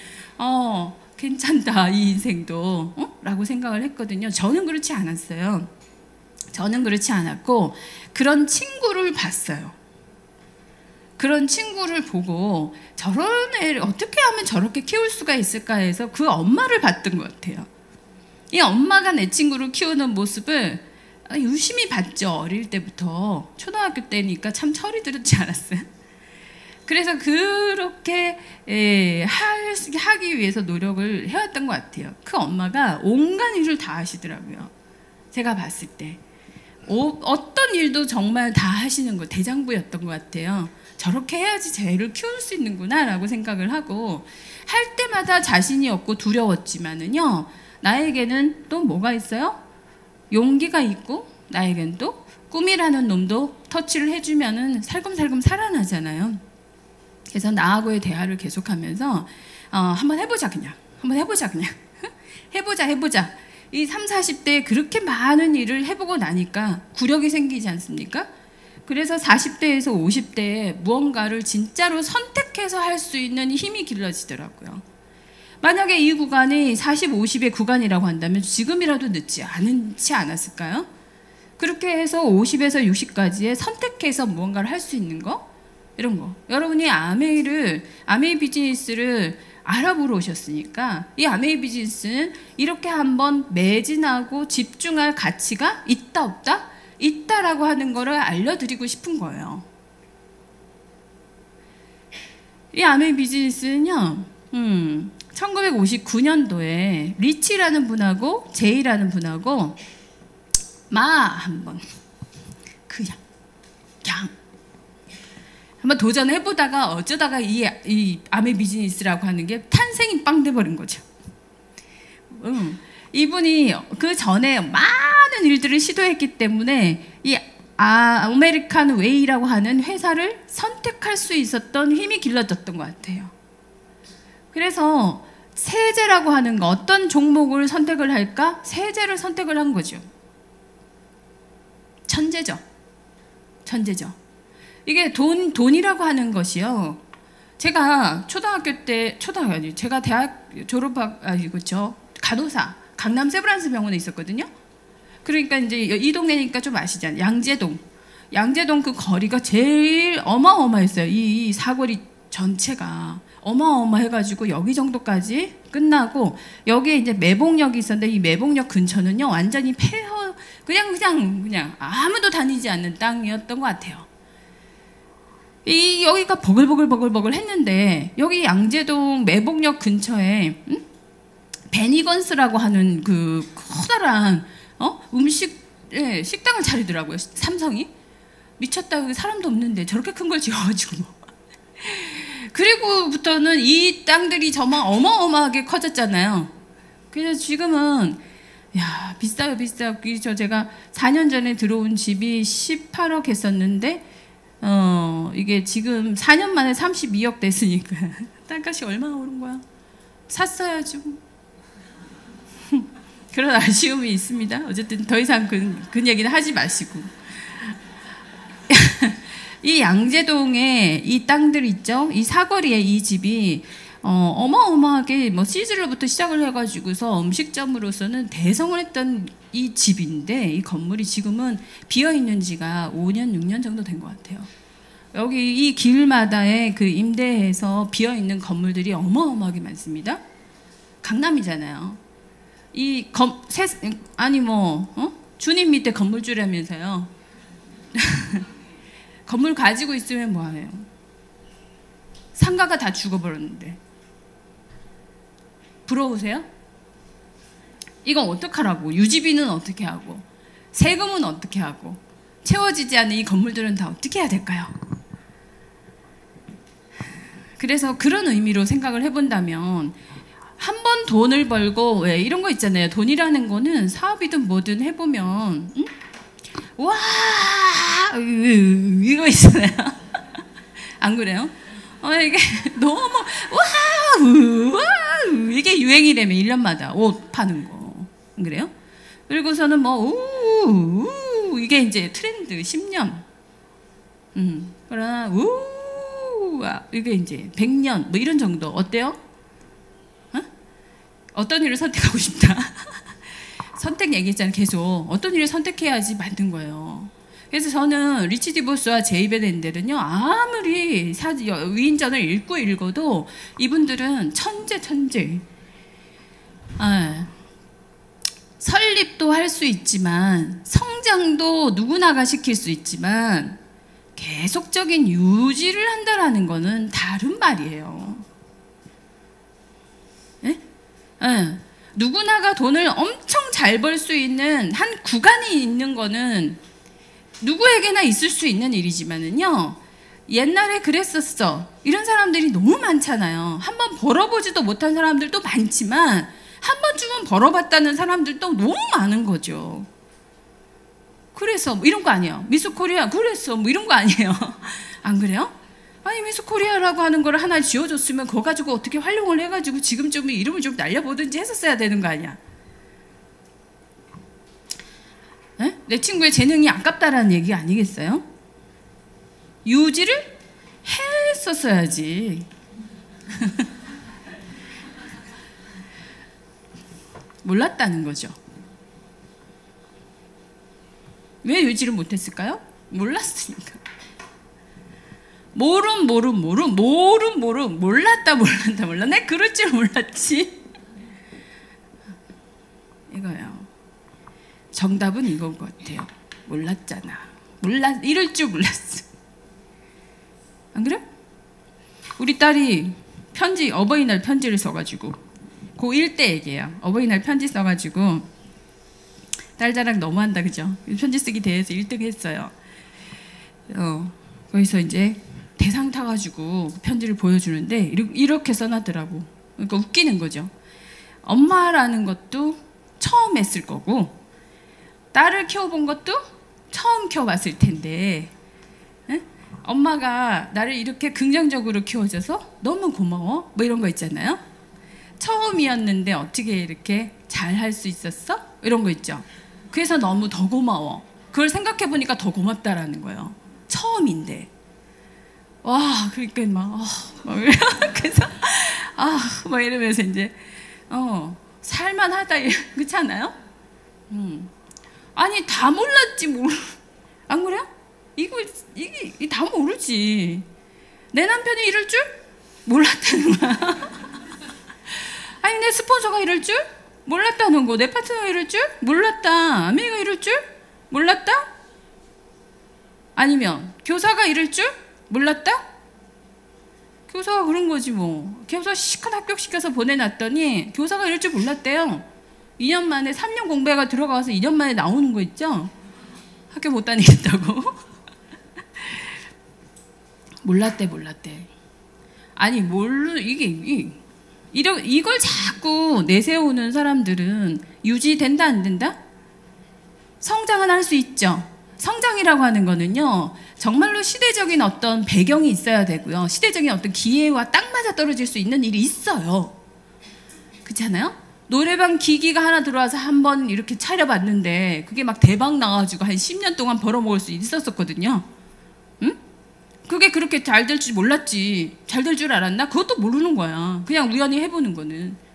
괜찮다 이 인생도 라고 생각을 했거든요. 저는 그렇지 않았어요. 저는 그렇지 않았고 그런 친구를 봤어요. 그런 친구를 보고 저런 애를 어떻게 하면 저렇게 키울 수가 있을까 해서 그 엄마를 봤던 것 같아요. 이 엄마가 내 친구를 키우는 모습을 유심히 봤죠. 어릴 때부터. 초등학교 때니까 참 철이 들었지 않았어요? 그래서 그렇게 하기 위해서 노력을 해왔던 것 같아요. 그 엄마가 온갖 일을 다 하시더라고요. 제가 봤을 때. 어떤 일도 정말 다 하시는 거 대장부였던 것 같아요. 저렇게 해야지 쟤를 키울 수 있는구나 라고 생각을 하고 할 때마다 자신이 없고 두려웠지만은요, 나에게는 또 뭐가 있어요? 용기가 있고 나에겐 또 꿈이라는 놈도 터치를 해주면은 살금살금 살아나잖아요. 그래서 나하고의 대화를 계속하면서 한번 해보자 그냥 해보자 이 30, 40대에 그렇게 많은 일을 해보고 나니까 구력이 생기지 않습니까? 그래서 40대에서 50대에 무언가를 진짜로 선택해서 할 수 있는 힘이 길러지더라고요. 만약에 이 구간이 40, 50의 구간이라고 한다면 지금이라도 늦지 않았을까요? 그렇게 해서 50에서 60까지에 선택해서 무언가를 할 수 있는 거? 이런 거. 여러분이 아메이 비즈니스를 알아보러 오셨으니까 이 아메이 비즈니스는 이렇게 한번 매진하고 집중할 가치가 있다 없다? 있다라고 하는 거를 알려드리고 싶은 거예요. 이 아메이 비즈니스는요, 1959년도에 리치라는 분하고 제이라는 분하고 한번 그냥 한번 도전해보다가 어쩌다가 이 아메 비즈니스라고 하는 게 탄생이 빵 돼버린 거죠. 이분이 그 전에 많은 일들을 시도했기 때문에 이 아메리칸 웨이라고 하는 회사를 선택할 수 있었던 힘이 길러졌던 것 같아요. 그래서 세제라고 하는 거, 어떤 종목을 선택을 할까? 세제를 선택을 한 거죠. 천재죠. 이게 돈이라고 하는 것이요. 제가 제가 대학 간호사, 강남 세브란스 병원에 있었거든요. 그러니까 이제 이 동네니까 좀 아시잖아요. 양재동 그 거리가 제일 어마어마했어요. 이 사거리 전체가 어마어마해가지고 여기 정도까지 끝나고 여기에 이제 매봉역이 있었는데 이 매봉역 근처는요 완전히 그냥 아무도 다니지 않는 땅이었던 것 같아요. 여기가 버글버글 했는데 여기 양재동 매봉역 근처에 베니건스라고 하는 그 커다란 식당을 차리더라고요. 삼성이 미쳤다. 사람도 없는데 저렇게 큰 걸 지어가지고 그리고부터는 이 땅들이 정말 어마어마하게 커졌잖아요. 그래서 지금은 비싸요. 제가 4년 전에 들어온 집이 18억 했었는데 이게 지금 4년 만에 32억 됐으니까 땅값이 얼마나 오른 거야? 샀어야죠. 그런 아쉬움이 있습니다. 어쨌든 더 이상 그 얘기는 하지 마시고 이 양재동에 이 땅들 있죠? 이 사거리에 이 집이 어마어마하게 시즐로부터 시작을 해가지고서 음식점으로서는 대성을 했던 이 집인데 이 건물이 지금은 비어있는 지가 5년, 6년 정도 된 것 같아요. 여기 이 길마다에 그 임대해서 비어있는 건물들이 어마어마하게 많습니다. 강남이잖아요. 주님 밑에 건물주라면서요. 건물 가지고 있으면 뭐해요? 상가가 다 죽어버렸는데 부러우세요? 이건 어떡하라고? 유지비는 어떻게 하고 세금은 어떻게 하고 채워지지 않는 이 건물들은 다 어떻게 해야 될까요? 그래서 그런 의미로 생각을 해본다면 한 번 돈을 벌고 왜 이런 거 있잖아요. 돈이라는 거는 사업이든 뭐든 해보면 와 이거 있잖아요. 안 그래요? 이게 너무 와우 이게 유행이라며 1년마다 옷 파는 거 안 그래요? 그리고서는 이게 이제 트렌드 10년 그러나 이게 이제 100년 이런 정도 어때요? 어떤 일을 선택하고 싶다. 선택 얘기했잖아요. 계속 어떤 일을 선택해야지 만든 거예요. 그래서 저는 리치 디보스와 제이베 렌델은요 아무리 위인전을 읽어도 이분들은 천재. 설립도 할 수 있지만 성장도 누구나가 시킬 수 있지만 계속적인 유지를 한다라는 거는 다른 말이에요. 누구나가 돈을 엄청 잘 벌 수 있는 한 구간이 있는 거는 누구에게나 있을 수 있는 일이지만은요 옛날에 그랬었어 이런 사람들이 너무 많잖아요. 한번 벌어보지도 못한 사람들도 많지만 한 번쯤은 벌어봤다는 사람들도 너무 많은 거죠. 그래서 이런 거 아니에요. 미스 코리아 그랬어 이런 거 아니에요. 안 그래요? 아니 미스 코리아라고 하는 걸 하나 지어줬으면 그거 가지고 어떻게 활용을 해가지고 지금 좀 이름을 좀 날려보든지 했었어야 되는 거 아니야. 내 친구의 재능이 아깝다라는 얘기 아니겠어요? 유지를 했었어야지. 몰랐다는 거죠. 왜 유지를 못했을까요? 몰랐으니까. 몰랐다. 내 그럴 줄 몰랐지. 이거예요. 정답은 이건 것 같아요. 몰랐잖아. 이럴 줄 몰랐어. 안 그래? 우리 딸이 어버이날 편지를 써가지고 고1 때 얘기해요. 어버이날 편지 써가지고 딸 자랑 너무한다, 그죠? 편지 쓰기 대회에서 1등 했어요. 거기서 이제 대상 타가지고 편지를 보여주는데 이렇게 써놨더라고. 그러니까 웃기는 거죠. 엄마라는 것도 처음 했을 거고 딸을 키워본 것도 처음 키워봤을 텐데, 응? 엄마가 나를 이렇게 긍정적으로 키워줘서 너무 고마워, 뭐 이런 거 있잖아요. 처음이었는데 어떻게 이렇게 잘할 수 있었어? 이런 거 있죠. 그래서 너무 더 고마워. 그걸 생각해보니까 더 고맙다라는 거예요. 처음인데. 와, 그러니까 막 그래서 막 이러면서 이제 살만하다, 그렇지 않아요? 아니, 다 몰랐지, 안 그래요? 이게 다 모르지. 내 남편이 이럴 줄 몰랐다는 거야. 아니, 내 스폰서가 이럴 줄 몰랐다는 거. 내 파트너가 이럴 줄 몰랐다. 아미가 이럴 줄 몰랐다? 아니면 교사가 이럴 줄 몰랐다? 교사가 그런 거지 뭐. 교사 시컷 합격시켜서 보내놨더니 교사가 이럴 줄 몰랐대요. 2년 만에 3년 공부해가 들어가서 2년 만에 나오는 거 있죠? 학교 못 다니겠다고. 몰랐대. 아니, 이걸 자꾸 내세우는 사람들은 유지된다, 안 된다? 성장은 할 수 있죠. 성장이라고 하는 거는요, 정말로 시대적인 어떤 배경이 있어야 되고요. 시대적인 어떤 기회와 딱 맞아 떨어질 수 있는 일이 있어요. 그렇잖아요? 노래방 기기가 하나 들어와서 한번 이렇게 차려봤는데 그게 막 대박 나가지고 한 10년 동안 벌어먹을 수 있었거든요. 응? 그게 그렇게 잘 될 줄 몰랐지. 잘 될 줄 알았나? 그것도 모르는 거야. 그냥 우연히 해보는 거는.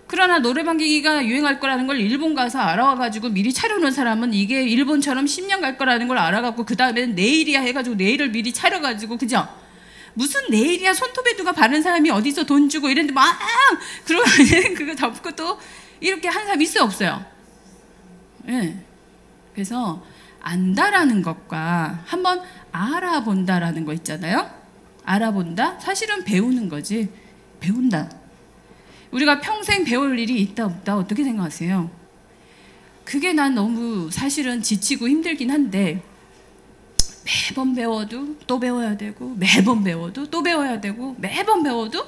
그러나 노래방 기기가 유행할 거라는 걸 일본 가서 알아와가지고 미리 차려놓은 사람은 이게 일본처럼 10년 갈 거라는 걸 알아갖고 그 다음에는 내일이야 해가지고 내일을 미리 차려가지고, 그죠? 무슨 내일이야, 손톱에 누가 바른 사람이 어디서 돈 주고 이랬는데 막 그러면 그거 덮고 또 이렇게 한 사람 있어요, 없어요? 네. 그래서 안다라는 것과 한번 알아본다라는 거 있잖아요. 알아본다? 사실은 배우는 거지. 배운다. 우리가 평생 배울 일이 있다 없다 어떻게 생각하세요? 그게 난 너무 사실은 지치고 힘들긴 한데, 매번 배워도 또 배워야 되고, 매번 배워도 또 배워야 되고, 매번 배워도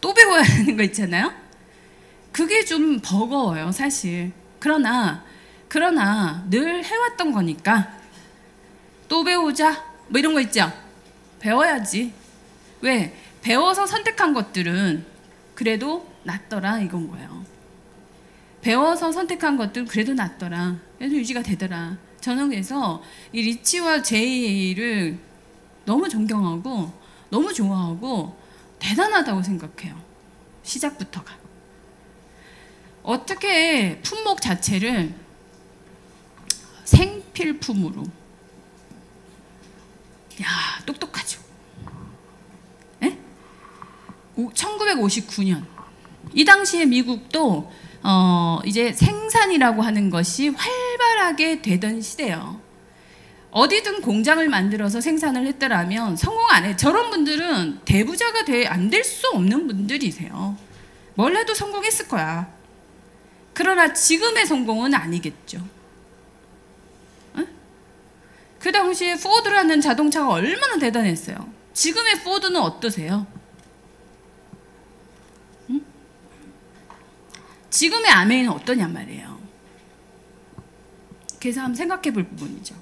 또 배워야 되는 거 있잖아요. 그게 좀 버거워요, 사실. 그러나 늘 해왔던 거니까 또 배우자 뭐 이런 거 있죠. 배워야지. 왜? 배워서 선택한 것들은 그래도 낫더라, 이건 거예요. 배워서 선택한 것들은 그래도 낫더라, 그래도 유지가 되더라. 저는 그래서 이 리치와 제이를 너무 존경하고 너무 좋아하고 대단하다고 생각해요. 시작부터가. 어떻게 품목 자체를 생필품으로, 야, 똑똑하죠. 에? 1959년 이 당시에 미국도 이제 생산이라고 하는 것이 활발하게 되던 시대예요. 어디든 공장을 만들어서 생산을 했더라면 성공 안 해. 저런 분들은 대부자가 안 될 수 없는 분들이세요. 뭘 해도 성공했을 거야. 그러나 지금의 성공은 아니겠죠. 응? 그 당시에 포드라는 자동차가 얼마나 대단했어요. 지금의 포드는 어떠세요? 지금의 아메이는 어떠냔 말이에요. 그래서 한번 생각해 볼 부분이죠.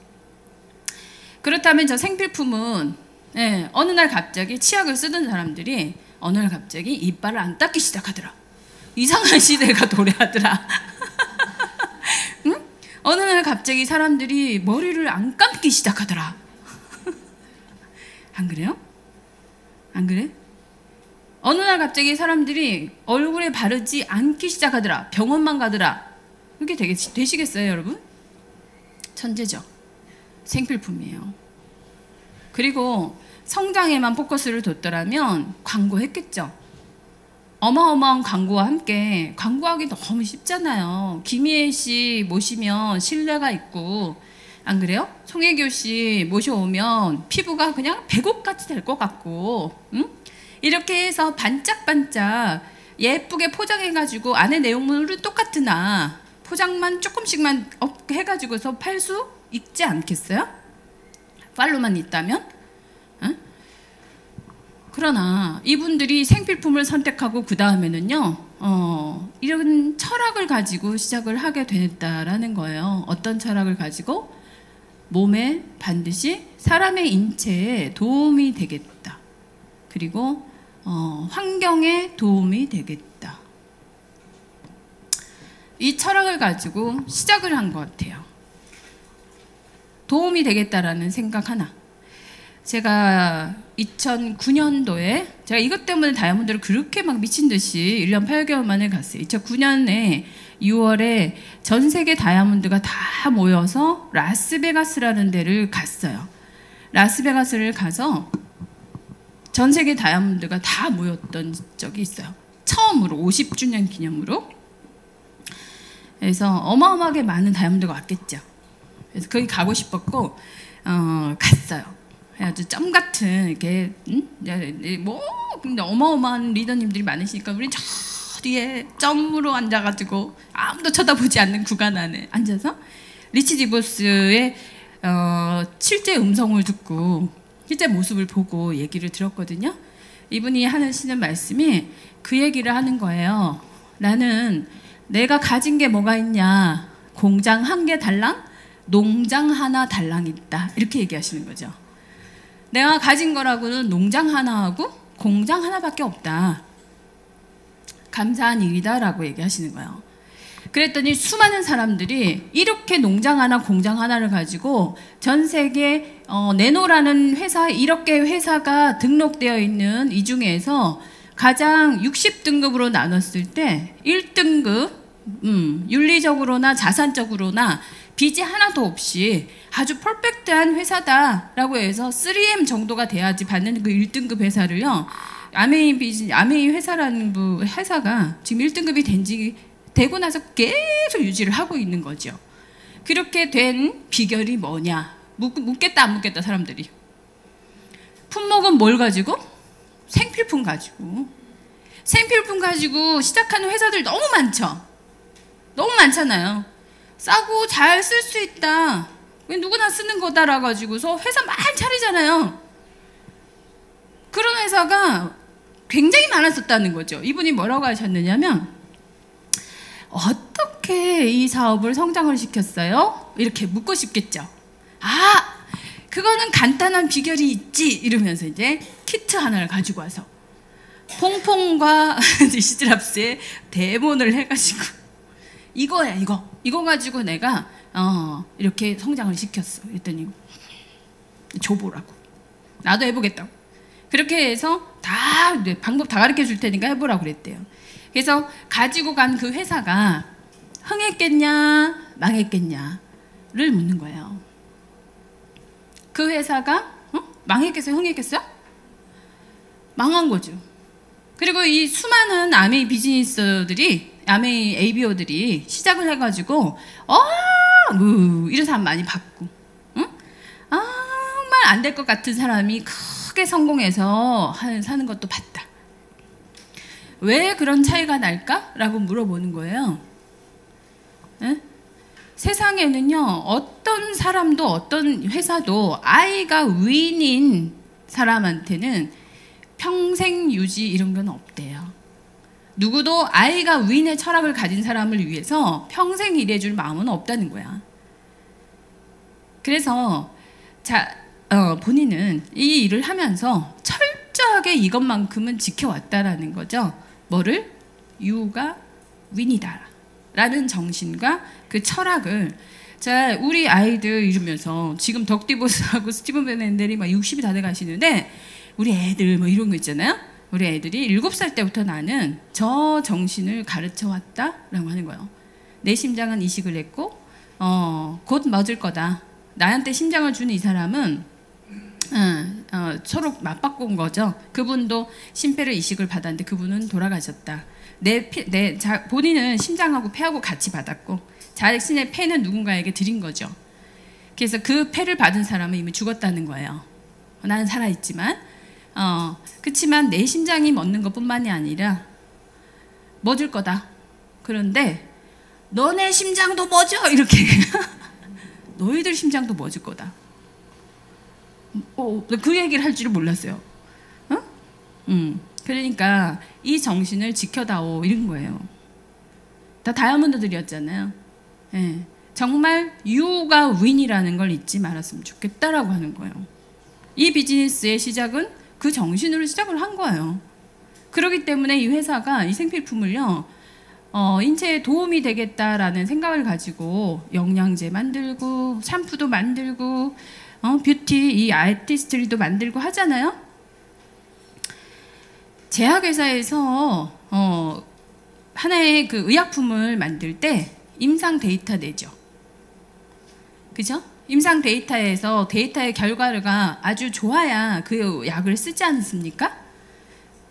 그렇다면 저 생필품은 어느 날 갑자기 치약을 쓰던 사람들이 어느 날 갑자기 이빨을 안 닦기 시작하더라. 이상한 시대가 도래하더라. 응? 어느 날 갑자기 사람들이 머리를 안 감기 시작하더라. 안 그래요? 안 그래? 어느 날 갑자기 사람들이 얼굴에 바르지 않기 시작하더라. 병원만 가더라. 그렇게 되시겠어요, 여러분? 천재죠. 생필품이에요. 그리고 성장에만 포커스를 뒀더라면 광고했겠죠. 어마어마한 광고와 함께, 광고하기 너무 쉽잖아요. 김희애 씨 모시면 신뢰가 있고, 안 그래요? 송혜교 씨 모셔오면 피부가 그냥 백옥같이 될 것 같고, 응? 이렇게 해서 반짝반짝 예쁘게 포장해가지고 안에 내용물은 똑같으나 포장만 조금씩만 해가지고서 팔 수 있지 않겠어요? 팔로만 있다면? 응? 그러나 이분들이 생필품을 선택하고 그 다음에는요, 이런 철학을 가지고 시작을 하게 됐다라는 거예요. 어떤 철학을 가지고? 몸에 반드시 사람의 인체에 도움이 되겠다. 그리고 환경에 도움이 되겠다. 이 철학을 가지고 시작을 한 것 같아요. 도움이 되겠다라는 생각 하나. 제가 2009년도에 제가 이것 때문에 다이아몬드를 그렇게 막 미친 듯이 1년 8개월 만에 갔어요. 2009년에 6월에 전 세계 다이아몬드가 다 모여서 라스베가스라는 데를 갔어요. 라스베가스를 가서 전 세계 다이아몬드가 다 모였던 적이 있어요. 처음으로 50주년 기념으로. 그래서 어마어마하게 많은 다이아몬드가 왔겠죠. 그래서 거기 가고 싶었고 갔어요. 아주 점 같은 이렇게 뭐 근데 어마어마한 리더님들이 많으시니까 우리 저 뒤에 점으로 앉아가지고 아무도 쳐다보지 않는 구간 안에 앉아서 리치 디보스의 실제 음성을 듣고 실제 모습을 보고 얘기를 들었거든요. 이분이 하시는 말씀이 그 얘기를 하는 거예요. 나는 내가 가진 게 뭐가 있냐? 공장 1개 달랑, 농장 하나 달랑 있다. 이렇게 얘기하시는 거죠. 내가 가진 거라고는 농장 하나하고 공장 하나밖에 없다. 감사한 일이다라고 얘기하시는 거예요. 그랬더니 수많은 사람들이 이렇게 농장 하나, 공장 하나를 가지고 전 세계 네노라는 회사, 이렇게 회사가 등록되어 있는 이 중에서 가장 60등급으로 나눴을 때 1등급 윤리적으로나 자산적으로나 빚이 하나도 없이 아주 퍼펙트한 회사다라고 해서 3M 정도가 돼야지 받는 그 1등급 회사를요. 아메이 회사라는 회사가 지금 1등급이 되고 나서 계속 유지를 하고 있는 거죠. 그렇게 된 비결이 뭐냐? 묻겠다 안 묻겠다 사람들이. 품목은 뭘 가지고? 생필품 가지고. 생필품 가지고 시작하는 회사들 너무 많죠. 너무 많잖아요. 싸고 잘 쓸 수 있다. 누구나 쓰는 거다라 가지고서 회사 많이 차리잖아요. 그런 회사가 굉장히 많았었다는 거죠. 이분이 뭐라고 하셨느냐면 어떻게 이 사업을 성장을 시켰어요? 이렇게 묻고 싶겠죠. 그거는 간단한 비결이 있지 이러면서 이제 키트 하나를 가지고 와서 퐁퐁과 디시드랍스의 데몬을 해가지고 이거야 이거 가지고 내가 이렇게 성장을 시켰어. 그랬더니 줘보라고. 나도 해보겠다고. 그렇게 해서 방법 다 가르쳐 줄 테니까 해보라고 그랬대요. 그래서 가지고 간 그 회사가 흥했겠냐 망했겠냐를 묻는 거예요. 그 회사가 망했겠어요? 흥했겠어요? 망한 거죠. 그리고 이 수많은 아메이 비즈니스들이 아메이 ABO들이 시작을 해가지고 이런 사람 많이 받고 정말 안 될 것 같은 사람이 크게 성공해서 사는 것도 봤다. 왜 그런 차이가 날까? 라고 물어보는 거예요. 에? 세상에는요, 어떤 사람도 어떤 회사도 아이가 윈인 사람한테는 평생 유지 이런 건 없대요. 누구도 아이가 윈의 철학을 가진 사람을 위해서 평생 일해줄 마음은 없다는 거야. 그래서 본인은 이 일을 하면서 철저하게 이것만큼은 지켜왔다라는 거죠. 뭐를? 유가 윈이다 라는 정신과 그 철학을 우리 아이들 이러면서 지금 덕디보스하고 스티븐 베넨델이 막 60이 다 돼가시는데 우리 애들 뭐 이런 거 있잖아요. 우리 애들이 7살 때부터 나는 저 정신을 가르쳐 왔다라고 하는 거예요. 내 심장은 이식을 했고 곧 멎을 거다. 나한테 심장을 주는 이 사람은 서로 맞바꾼 거죠. 그분도 심폐를 이식을 받았는데 그분은 돌아가셨다. 본인은 심장하고 폐하고 같이 받았고 자신의 폐는 누군가에게 드린 거죠. 그래서 그 폐를 받은 사람은 이미 죽었다는 거예요. 나는 살아있지만 그렇지만 내 심장이 멎는 것뿐만이 아니라 멎을 거다. 그런데 너네 심장도 멎어 이렇게. 너희들 심장도 멎을 거다. 그 얘기를 할 줄은 몰랐어요. 그러니까 이 정신을 지켜다오 이런 거예요. 다 다이아몬드들이었잖아요. 예. 정말 유가 윈이라는 걸 잊지 말았으면 좋겠다라고 하는 거예요. 이 비즈니스의 시작은 그 정신으로 시작을 한 거예요. 그렇기 때문에 이 회사가 이 생필품을요, 인체에 도움이 되겠다라는 생각을 가지고 영양제 만들고 샴푸도 만들고 뷰티 이 아티스트리도 만들고 하잖아요. 제약회사에서 하나의 그 의약품을 만들 때 임상 데이터 내죠. 그죠? 임상 데이터에서 데이터의 결과가 아주 좋아야 그 약을 쓰지 않습니까?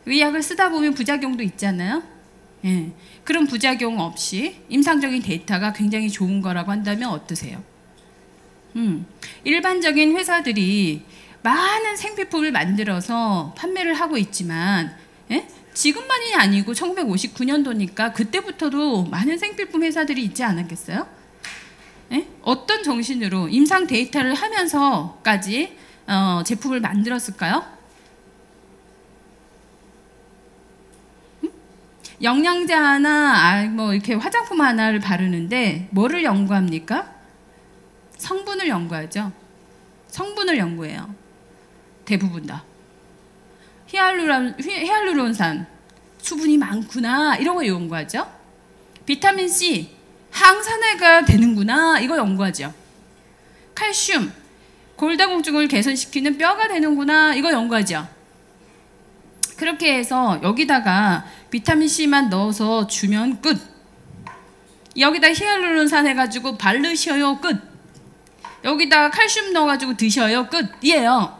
그 약을 쓰다 보면 부작용도 있잖아요. 예. 그런 부작용 없이 임상적인 데이터가 굉장히 좋은 거라고 한다면 어떠세요? 일반적인 회사들이 많은 생필품을 만들어서 판매를 하고 있지만, 예? 지금만이 아니고 1959년도니까 그때부터도 많은 생필품 회사들이 있지 않았겠어요? 예? 어떤 정신으로 임상 데이터를 하면서까지 제품을 만들었을까요? 영양제 하나, 뭐 이렇게 화장품 하나를 바르는데 뭐를 연구합니까? 성분을 연구하죠. 성분을 연구해요. 대부분 다. 히알루론산, 수분이 많구나 이런 거 연구하죠. 비타민 C, 항산화가 되는구나 이거 연구하죠. 칼슘, 골다공증을 개선시키는 뼈가 되는구나 이거 연구하죠. 그렇게 해서 여기다가 비타민 C만 넣어서 주면 끝. 여기다 히알루론산 해가지고 바르셔요 끝. 여기다가 칼슘 넣어가지고 드셔요 끝. 이에요.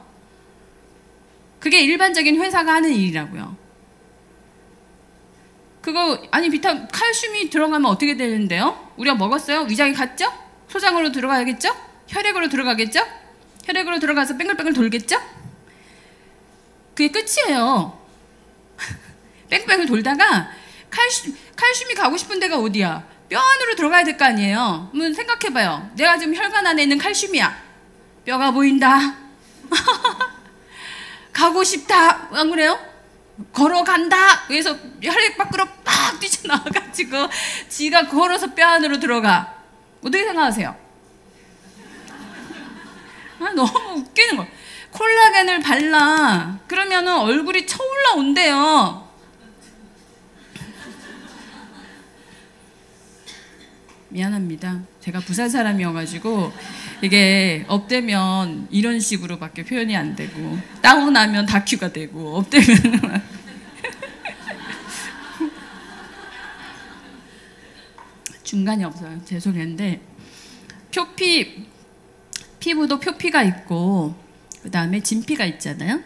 그게 일반적인 회사가 하는 일이라고요. 그거 아니 칼슘이 들어가면 어떻게 되는데요? 우리가 먹었어요? 위장에 갔죠? 소장으로 들어가야겠죠? 혈액으로 들어가겠죠? 혈액으로 들어가서 뺑글뺑글 돌겠죠? 그게 끝이에요. 뺑뺑을 돌다가 칼슘이 가고 싶은 데가 어디야? 뼈 안으로 들어가야 될 거 아니에요. 한번 생각해봐요. 내가 지금 혈관 안에 있는 칼슘이야. 뼈가 보인다. 가고 싶다. 안 그래요? 걸어간다. 그래서 혈액 밖으로 빡 뛰쳐나와가지고 지가 걸어서 뼈 안으로 들어가. 어떻게 생각하세요? 너무 웃기는 거. 콜라겐을 발라. 그러면은 얼굴이 쳐올라온대요. 미안합니다. 제가 부산 사람이어가지고 이게 업되면 이런 식으로밖에 표현이 안 되고 다운하면 다큐가 되고 업되면 중간이 없어요. 죄송한데 피부도 표피가 있고 그 다음에 진피가 있잖아요.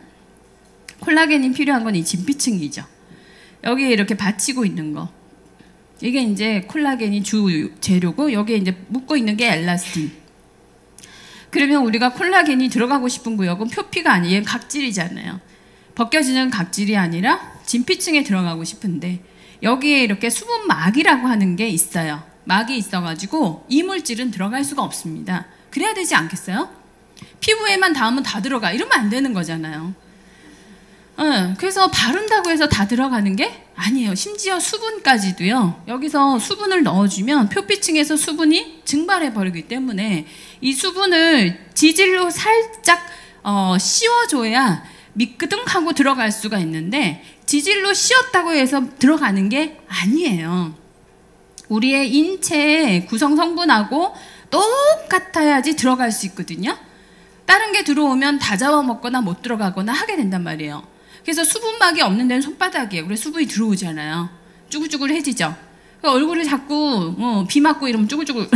콜라겐이 필요한 건 이 진피층이죠. 여기에 이렇게 받치고 있는 거. 이게 이제 콜라겐이 주 재료고 여기에 이제 묶고 있는 게 엘라스틴. 그러면 우리가 콜라겐이 들어가고 싶은 구역은 표피가 아니에요. 각질이잖아요. 벗겨지는 각질이 아니라 진피층에 들어가고 싶은데 여기에 이렇게 수분막이라고 하는 게 있어요. 막이 있어가지고 이물질은 들어갈 수가 없습니다. 그래야 되지 않겠어요? 피부에만 닿으면 다 들어가. 이러면 안 되는 거잖아요. 그래서 바른다고 해서 다 들어가는 게 아니에요. 심지어 수분까지도요. 여기서 수분을 넣어주면 표피층에서 수분이 증발해 버리기 때문에 이 수분을 지질로 살짝 씌워줘야 미끄덩하고 들어갈 수가 있는데 지질로 씌웠다고 해서 들어가는 게 아니에요. 우리의 인체의 구성 성분하고 똑같아야지 들어갈 수 있거든요. 다른 게 들어오면 다 잡아먹거나 못 들어가거나 하게 된단 말이에요. 그래서 수분막이 없는 데는 손바닥이에요. 그래서 수분이 들어오잖아요. 쭈글쭈글해지죠. 얼굴을 자꾸 비 맞고 이러면 쭈글쭈글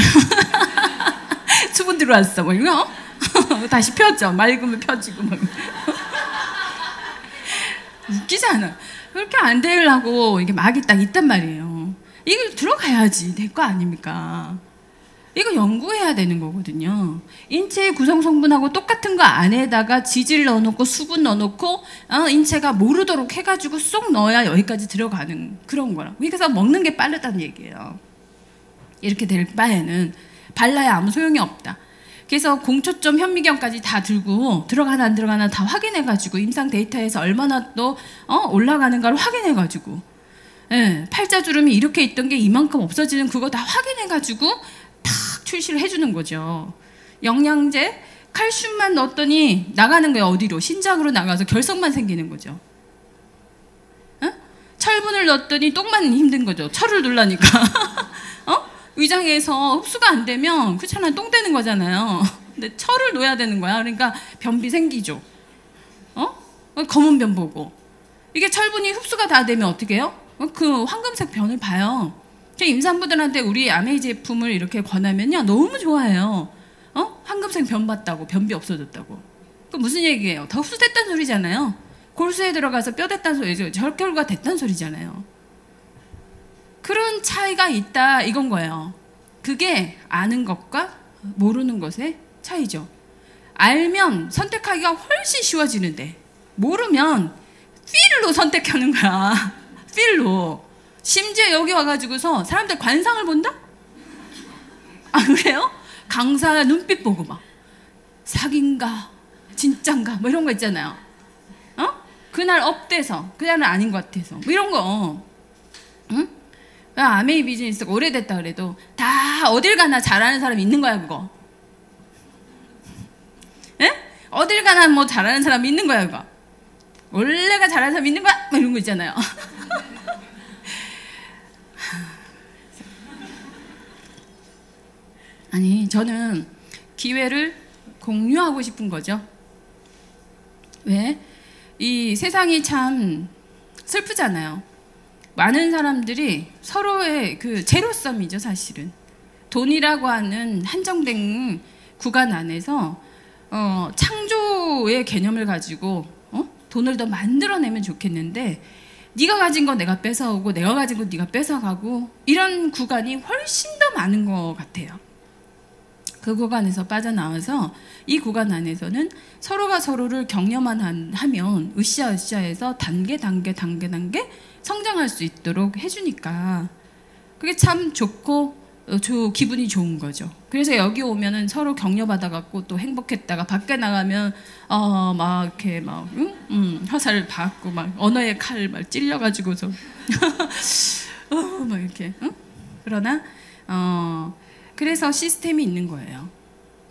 수분 들어왔어 뭐 이거 다시 펴죠. 맑으면 펴지고 막. 웃기잖아. 그렇게 안 되려고 이게 막이 딱 있단 말이에요. 이거 들어가야지 될 거 아닙니까? 이거 연구해야 되는 거거든요. 인체의 구성 성분하고 똑같은 거 안에다가 지질 넣어놓고 수분 넣어놓고 인체가 모르도록 해가지고 쏙 넣어야 여기까지 들어가는 그런 거라. 그래서 먹는 게 빠르다는 얘기예요. 이렇게 될 바에는 발라야 아무 소용이 없다. 그래서 공초점 현미경까지 다 들고 들어가나 안 들어가나 다 확인해가지고 임상 데이터에서 얼마나 또 올라가는가를 확인해가지고, 예, 팔자주름이 이렇게 있던 게 이만큼 없어지는 그거 다 확인해가지고 탁 출시를 해주는 거죠. 영양제, 칼슘만 넣었더니 나가는 거예요. 어디로? 신장으로 나가서 결석만 생기는 거죠. 철분을 넣었더니 똥만 힘든 거죠. 철을 넣으려니까. 위장에서 흡수가 안 되면 그렇잖아요. 똥 되는 거잖아요. 근데 철을 넣어야 되는 거야. 그러니까 변비 생기죠. 검은 변 보고. 이게 철분이 흡수가 다 되면 어떻게 해요? 그 황금색 변을 봐요. 임산부들한테 우리 아메이 제품을 이렇게 권하면요, 너무 좋아해요. 황금색 변 봤다고, 변비 없어졌다고. 그 무슨 얘기예요? 더 흡수됐다는 소리잖아요. 골수에 들어가서 뼈 됐다는 소리죠. 혈결과 됐다는 소리잖아요. 그런 차이가 있다 이건 거예요. 그게 아는 것과 모르는 것의 차이죠. 알면 선택하기가 훨씬 쉬워지는데 모르면 필로 선택하는 거야. 필로. 심지어 여기 와가지고서 사람들 관상을 본다? 아, 그래요? 강사 눈빛 보고 막 사귄가 진짠가 뭐 이런 거 있잖아요. 그날 업돼서 그날은 아닌 것 같아서 뭐 이런 거. 응? 아메이 비즈니스가 오래됐다 그래도 다 어딜 가나 잘하는 사람이 있는 거야 그거. 예? 어딜 가나 뭐 잘하는 사람이 있는 거야 그거. 원래가 잘하는 사람이 있는 거야? 뭐 이런 거 있잖아요. 아니, 저는 기회를 공유하고 싶은 거죠. 왜? 이 세상이 참 슬프잖아요. 많은 사람들이 서로의 그 제로섬이죠, 사실은. 돈이라고 하는 한정된 구간 안에서 창조의 개념을 가지고 돈을 더 만들어내면 좋겠는데, 네가 가진 거 내가 뺏어오고 내가 가진 거 네가 뺏어가고 이런 구간이 훨씬 더 많은 것 같아요. 그 구간에서 빠져나와서 이 구간 안에서는 서로가 서로를 격려만 하면 으쌰으쌰해서 단계 성장할 수 있도록 해주니까 그게 참 좋고 기분이 좋은 거죠. 그래서 여기 오면은 서로 격려받아갖고 또 행복했다가 밖에 나가면 막 이렇게 막 화살을 받고 막 언어의 칼 막 찔려가지고서 막 이렇게 그러나 그래서 시스템이 있는 거예요.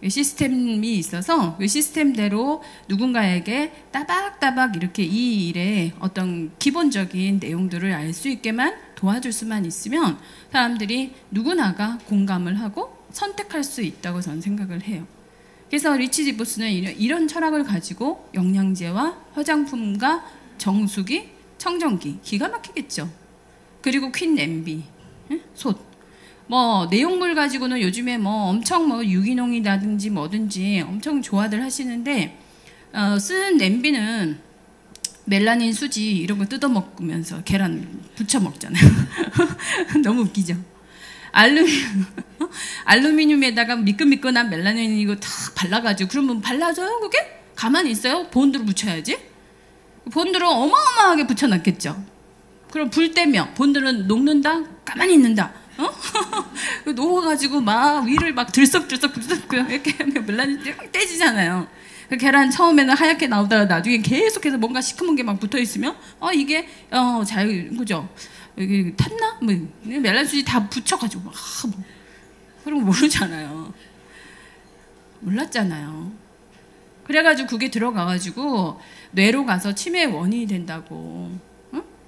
시스템이 있어서 그 시스템대로 누군가에게 따박따박 이렇게 이 일의 어떤 기본적인 내용들을 알 수 있게만 도와줄 수만 있으면 사람들이 누구나가 공감을 하고 선택할 수 있다고 저는 생각을 해요. 그래서 리치 디보스는 이런 철학을 가지고 영양제와 화장품과 정수기, 청정기 기가 막히겠죠. 그리고 퀸 냄비, 솥. 뭐 내용물 가지고는 요즘에 뭐 엄청 뭐 유기농이라든지 뭐든지 엄청 좋아들 하시는데 쓰는 냄비는 멜라닌 수지 이런 거 뜯어 먹으면서 계란 부쳐 먹잖아요. 너무 웃기죠. 알루미늄에다가 미끈미끈한 멜라닌 이거 다 발라가지고 그러면 발라져요 그게? 가만히 있어요? 본드로 붙여야지. 본드로 어마어마하게 붙여놨겠죠. 그럼 불 때면 본드는 녹는다? 가만히 있는다. 녹아가지고 막 위를 막 들썩들썩 이렇게 하면 멜라닌 떼지잖아요. 그 계란 처음에는 하얗게 나오다가 나중에 계속해서 뭔가 시커먼 게 막 붙어 있으면 이게 잘 그죠? 여기 탔나? 뭐 멜라닌수지 다 붙여가지고 막 뭐. 그런 거 모르잖아요. 몰랐잖아요. 그래가지고 그게 들어가가지고 뇌로 가서 치매의 원인이 된다고.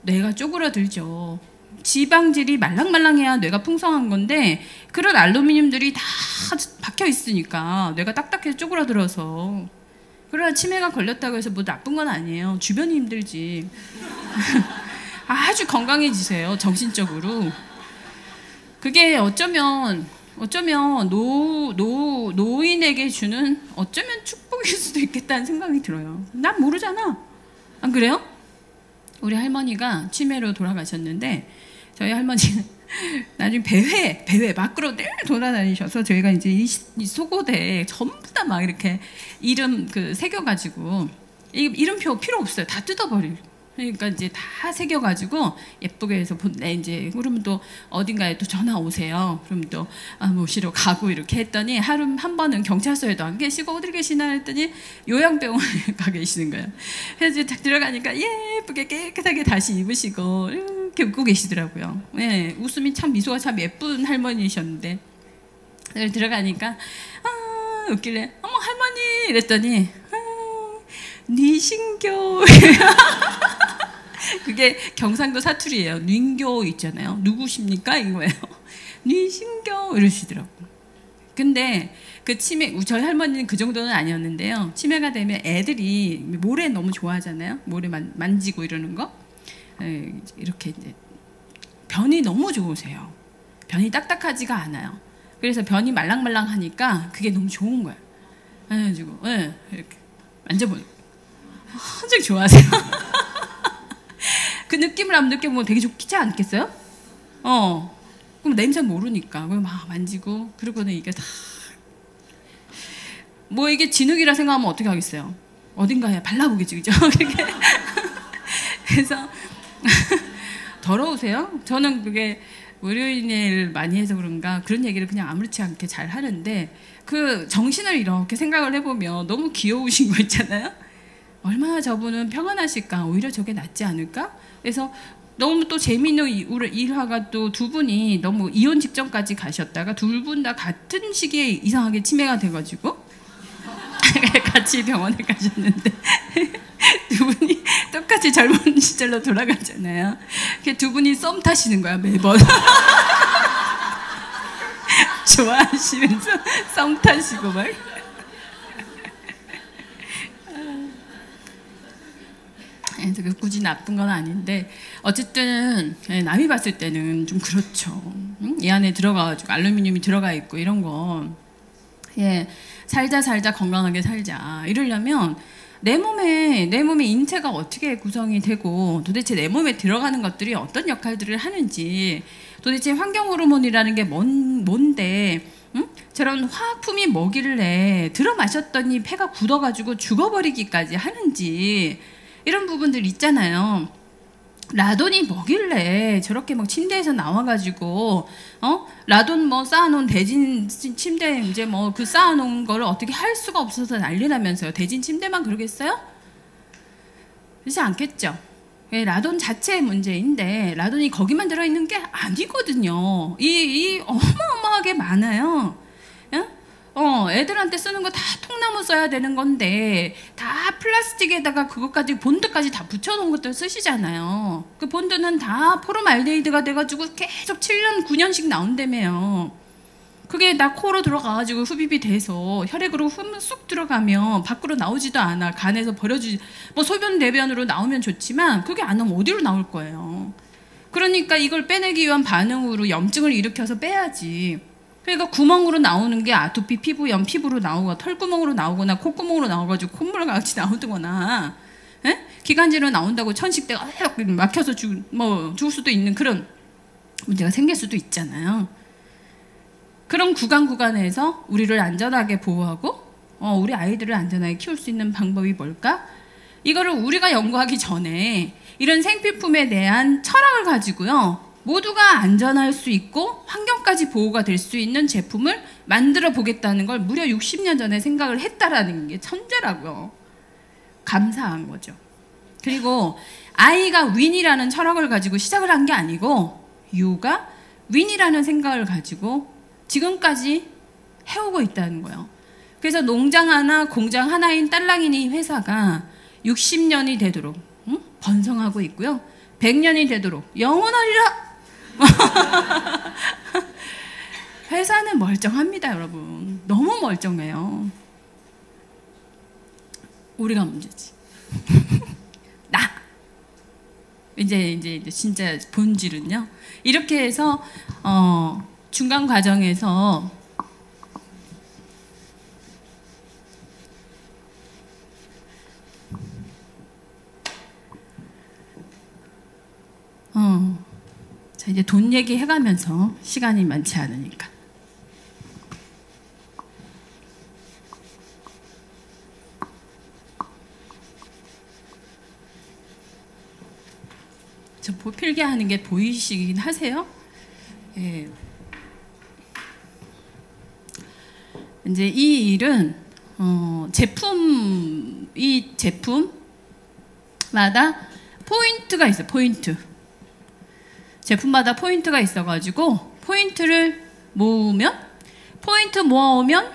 뇌가 쪼그라들죠. 지방질이 말랑말랑해야 뇌가 풍성한 건데 그런 알루미늄들이 다 박혀 있으니까 뇌가 딱딱해서 쪼그라들어서 그러나 치매가 걸렸다고 해서 뭐 나쁜 건 아니에요. 주변이 힘들지. 아주 건강해지세요. 정신적으로. 그게 어쩌면 노인에게 주는 어쩌면 축복일 수도 있겠다는 생각이 들어요. 난 모르잖아. 안 그래요? 우리 할머니가 치매로 돌아가셨는데 저희 할머니는 나중에 배회 밖으로 늘 돌아다니셔서 저희가 이제 이 속옷에 전부 다 막 이렇게 이름 새겨가지고 이름표 필요 없어요. 다 뜯어버리고 그러니까 이제 다 새겨가지고 예쁘게 해서 본내 이제 그러면 또 어딘가에 또 전화 오세요. 그럼 또 모시러 가고 이렇게 했더니 하루 한 번은 경찰서에도 안 계시고 어디 계시나 했더니 요양병원에 가 계시는 거예요. 그래서 딱 들어가니까 예쁘게 깨끗하게 다시 입으시고 이렇게 웃고 계시더라고요. 예, 웃음이 참 미소가 참 예쁜 할머니셨는데 들어가니까 웃길래 어머 할머니 이랬더니 뉘신교 그게 경상도 사투리예요. 닌교 있잖아요. 누구십니까? 이거예요. 뉘신교 이러시더라고. 근데 그 치매 저희 할머니는 그 정도는 아니었는데요. 치매가 되면 애들이 모래 너무 좋아하잖아요. 모래 만지고 이러는 거. 이렇게 이제 변이 너무 좋으세요. 변이 딱딱하지가 않아요. 그래서 변이 말랑말랑하니까 그게 너무 좋은 거예요. 그래가지고 이렇게 만져보는 굉장히 좋아하세요. 그 느낌을 한번 느껴보면 되게 좋지 않겠어요? 그럼 냄새 모르니까 그럼 막 만지고 그러고는 이게 다 뭐 이게 진흙이라 생각하면 어떻게 하겠어요? 어딘가에 발라보겠지, 그죠? 그래서 더러우세요? 저는 그게 의료인을 많이 해서 그런가 그런 얘기를 그냥 아무렇지 않게 잘 하는데 그 정신을 이렇게 생각을 해보면 너무 귀여우신 거 있잖아요. 얼마나 저분은 평안하실까? 오히려 저게 낫지 않을까? 그래서 너무 또 재미있는 일화가 또 두 분이 너무 이혼 직전까지 가셨다가 둘 분 다 같은 시기에 이상하게 치매가 돼가지고 같이 병원에 가셨는데 두 분이 똑같이 젊은 시절로 돌아가잖아요. 두 분이 썸 타시는 거야 매번. 좋아하시면서 썸 타시고 막. 그래서 굳이 나쁜 건 아닌데 어쨌든 남이 봤을 때는 좀 그렇죠. 이 안에 들어가가지고 알루미늄이 들어가 있고 이런 거 살자 건강하게 살자 이러려면 내 몸에 인체가 어떻게 구성이 되고 도대체 내 몸에 들어가는 것들이 어떤 역할들을 하는지 도대체 환경 호르몬이라는 게 뭔데 저런 화학품이 뭐길래 들어 마셨더니 폐가 굳어가지고 죽어버리기까지 하는지 이런 부분들 있잖아요. 라돈이 뭐길래 저렇게 막 침대에서 나와가지고 라돈 뭐 쌓아놓은 대진 침대 이제 뭐 그 쌓아놓은 거를 어떻게 할 수가 없어서 난리나면서요. 대진 침대만 그러겠어요? 그렇지 않겠죠. 라돈 자체의 문제인데 라돈이 거기만 들어있는 게 아니거든요. 이 어마어마하게 많아요. 애들한테 쓰는 거 다 통나무 써야 되는 건데 다 플라스틱에다가 그것까지 본드까지 다 붙여놓은 것들 쓰시잖아요. 그 본드는 다 포름알데히드가 돼가지고 계속 7년 9년씩 나온다며요. 그게 다 코로 들어가가지고 흡입이 돼서 혈액으로 쑥 들어가면 밖으로 나오지도 않아. 간에서 뭐 소변 대변으로 나오면 좋지만 그게 안 나오면 어디로 나올 거예요. 그러니까 이걸 빼내기 위한 반응으로 염증을 일으켜서 빼야지. 그러니까 구멍으로 나오는 게 아토피 피부염 피부로 나오고 털구멍으로 나오거나 콧구멍으로 나와가지고 콧물같이 나오거나 기관지로 나온다고 천식대가 막혀서 죽을 수도 있는 그런 문제가 생길 수도 있잖아요. 그런 구간에서 우리를 안전하게 보호하고 우리 아이들을 안전하게 키울 수 있는 방법이 뭘까? 이거를 우리가 연구하기 전에 이런 생필품에 대한 철학을 가지고요. 모두가 안전할 수 있고 환경까지 보호가 될 수 있는 제품을 만들어 보겠다는 걸 무려 60년 전에 생각을 했다라는 게 천재라고요. 감사한 거죠. 그리고 아이가 윈이라는 철학을 가지고 시작을 한 게 아니고 유가 윈이라는 생각을 가지고 지금까지 해오고 있다는 거예요. 그래서 농장 하나 공장 하나인 딸랑이니 회사가 60년이 되도록 번성하고 있고요. 100년이 되도록 영원하리라. 회사는 멀쩡합니다, 여러분. 너무 멀쩡해요. 우리가 문제지. 나. 이제 진짜 본질은요. 이렇게 해서 중간 과정에서 자, 이제 돈 얘기 해가면서 시간이 많지 않으니까. 저 필기하는 게 보이시긴 하세요? 예. 이제 이 일은 이 제품마다 포인트가 있어요. 포인트. 제품마다 포인트가 있어가지고 포인트를 모으면 포인트 모아오면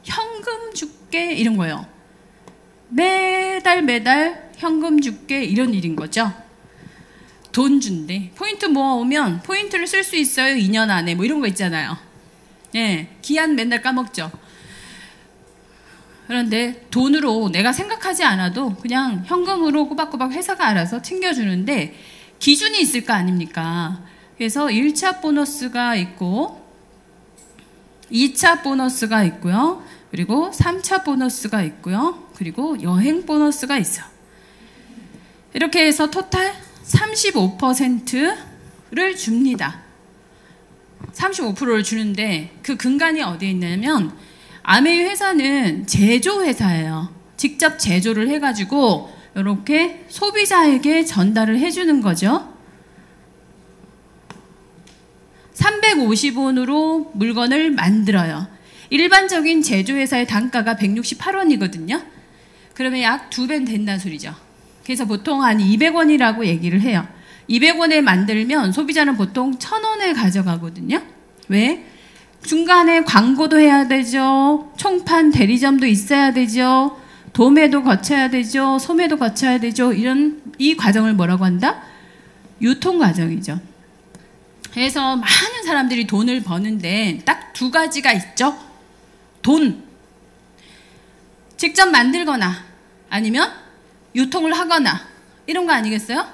현금 줄게 이런 거예요. 매달 현금 줄게 이런 일인 거죠. 돈 준대. 포인트 모아오면 포인트를 쓸 수 있어요. 2년 안에 뭐 이런 거 있잖아요. 예, 기한 맨날 까먹죠. 그런데 돈으로 내가 생각하지 않아도 그냥 현금으로 꼬박꼬박 회사가 알아서 챙겨주는데 기준이 있을 거 아닙니까? 그래서 1차 보너스가 있고 2차 보너스가 있고요. 그리고 3차 보너스가 있고요. 그리고 여행 보너스가 있어. 이렇게 해서 토탈 35%를 줍니다. 35%를 주는데 그 근간이 어디에 있냐면 아메이 회사는 제조회사예요. 직접 제조를 해가지고 이렇게 소비자에게 전달을 해주는 거죠. 350원으로 물건을 만들어요. 일반적인 제조회사의 단가가 168원이거든요. 그러면 약 2배 된다는 소리죠. 그래서 보통 한 200원이라고 얘기를 해요. 200원에 만들면 소비자는 보통 1000원에 가져가거든요. 왜? 중간에 광고도 해야 되죠. 총판 대리점도 있어야 되죠. 도매도 거쳐야 되죠. 소매도 거쳐야 되죠. 이 과정을 뭐라고 한다? 유통 과정이죠. 그래서 많은 사람들이 돈을 버는데 딱 두 가지가 있죠. 돈. 직접 만들거나 아니면 유통을 하거나 이런 거 아니겠어요?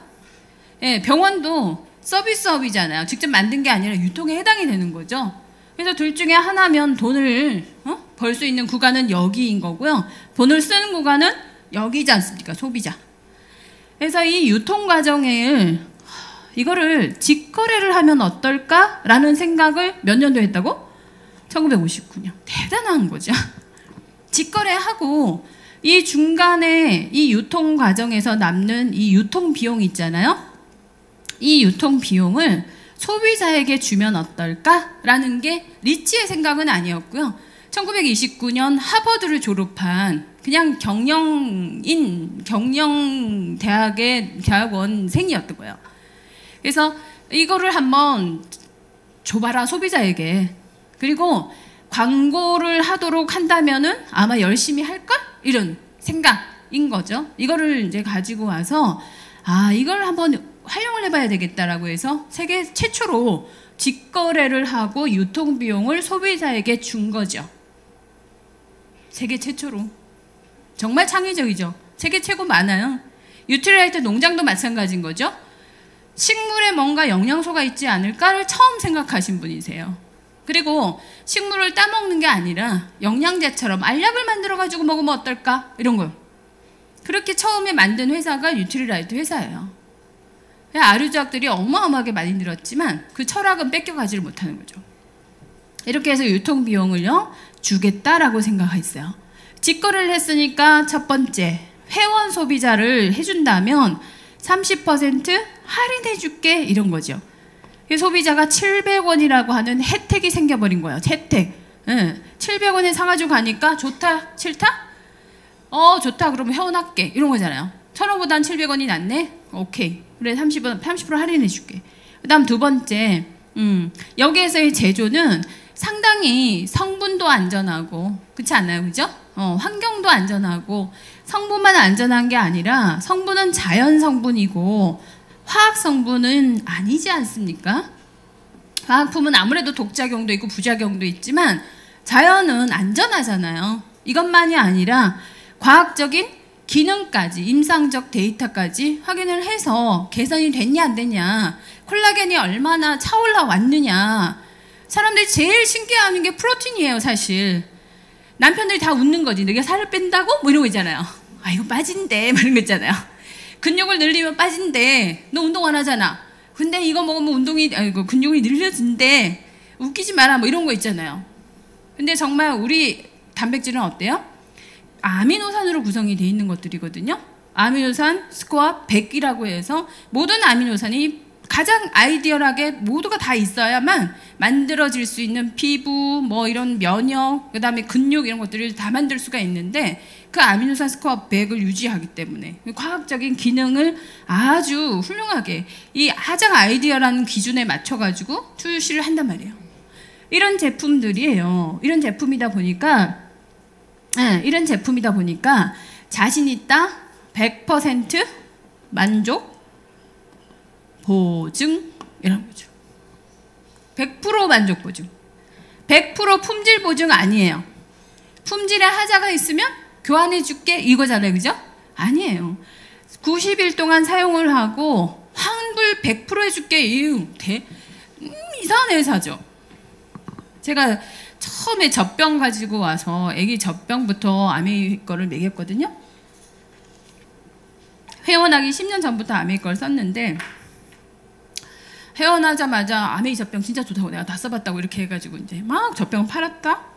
예, 병원도 서비스업이잖아요. 직접 만든 게 아니라 유통에 해당이 되는 거죠. 그래서 둘 중에 하나면 돈을 벌 수 있는 구간은 여기인 거고요. 돈을 쓰는 구간은 여기지 않습니까? 소비자. 그래서 이 유통 과정을 이거를 직거래를 하면 어떨까라는 생각을 몇 년도에 했다고? 1959년. 대단한 거죠. 직거래하고 이 중간에 이 유통 과정에서 남는 이 유통 비용 있잖아요. 이 유통 비용을 소비자에게 주면 어떨까라는 게 리치의 생각은 아니었고요. 1929년 하버드를 졸업한 그냥 경영대학의 대학원생이었던 거예요. 그래서 이거를 한번 줘봐라 소비자에게. 그리고 광고를 하도록 한다면은 아마 열심히 할걸? 이런 생각인 거죠. 이거를 이제 가지고 와서 이걸 한번 활용을 해봐야 되겠다라고 해서 세계 최초로 직거래를 하고 유통비용을 소비자에게 준 거죠. 세계 최초로. 정말 창의적이죠. 세계 최고 많아요. 유틸라이트 농장도 마찬가지인 거죠. 식물에 뭔가 영양소가 있지 않을까를 처음 생각하신 분이세요. 그리고 식물을 따먹는 게 아니라 영양제처럼 알약을 만들어가지고 먹으면 어떨까? 이런 거요. 그렇게 처음에 만든 회사가 유틸라이트 회사예요. 아류작들이 어마어마하게 많이 늘었지만 그 철학은 뺏겨가지를 못하는 거죠. 이렇게 해서 유통비용을요 주겠다라고 생각했어요. 직거래를 했으니까 첫 번째 회원 소비자를 해준다면 30% 할인해줄게 이런 거죠. 소비자가 700원이라고 하는 혜택이 생겨버린 거예요. 혜택. 700원에 사가지고 가니까 좋다, 싫다? 좋다 그러면 회원할게 이런 거잖아요. 1000원보단 700원이 낫네? 오케이. 그래 30% 할인해줄게. 그 다음 두 번째 여기에서의 제조는 상당히 성분도 안전하고 그렇지 않나요? 그죠? 환경도 안전하고 성분만 안전한 게 아니라 성분은 자연 성분이고 화학 성분은 아니지 않습니까? 화학품은 아무래도 독작용도 있고 부작용도 있지만 자연은 안전하잖아요. 이것만이 아니라 과학적인 기능까지 임상적 데이터까지 확인을 해서 개선이 됐냐 안 됐냐 콜라겐이 얼마나 차올라 왔느냐 사람들이 제일 신기해하는 게 프로틴이에요. 사실 남편들이 다 웃는 거지. 너가 살을 뺀다고? 뭐 이런 거 있잖아요. 이거 빠진대 뭐 이런 거 있잖아요. 근육을 늘리면 빠진대. 너 운동 안 하잖아. 근데 이거 먹으면 근육이 늘려진대. 웃기지 마라 뭐 이런 거 있잖아요. 근데 정말 우리 단백질은 어때요? 아미노산으로 구성이 돼 있는 것들이거든요. 아미노산 스코어 100이라고 해서 모든 아미노산이 가장 아이디얼하게 모두가 다 있어야만 만들어질 수 있는 피부, 뭐 이런 면역, 그 다음에 근육 이런 것들을 다 만들 수가 있는데 그 아미노산 스코어 100을 유지하기 때문에 과학적인 기능을 아주 훌륭하게 이 가장 아이디얼한 기준에 맞춰가지고 출시를 한단 말이에요. 이런 제품들이에요. 이런 제품이다 보니까 자신 있다 100% 만족 보증 이런 거죠. 100% 만족 보증. 100% 품질 보증 아니에요. 품질에 하자가 있으면 교환해 줄게 이거잖아요. 그죠? 아니에요. 90일 동안 사용을 하고 환불 100% 해줄게. 이상한 회사죠. 제가 처음에 젖병 가지고 와서 애기 젖병부터 아메이 거를 먹였거든요. 회원하기 10년 전부터 아메이 걸 썼는데 회원하자마자 아메이 젖병 진짜 좋다고 내가 다 써봤다고 이렇게 해가지고 이제 막 젖병 팔았다?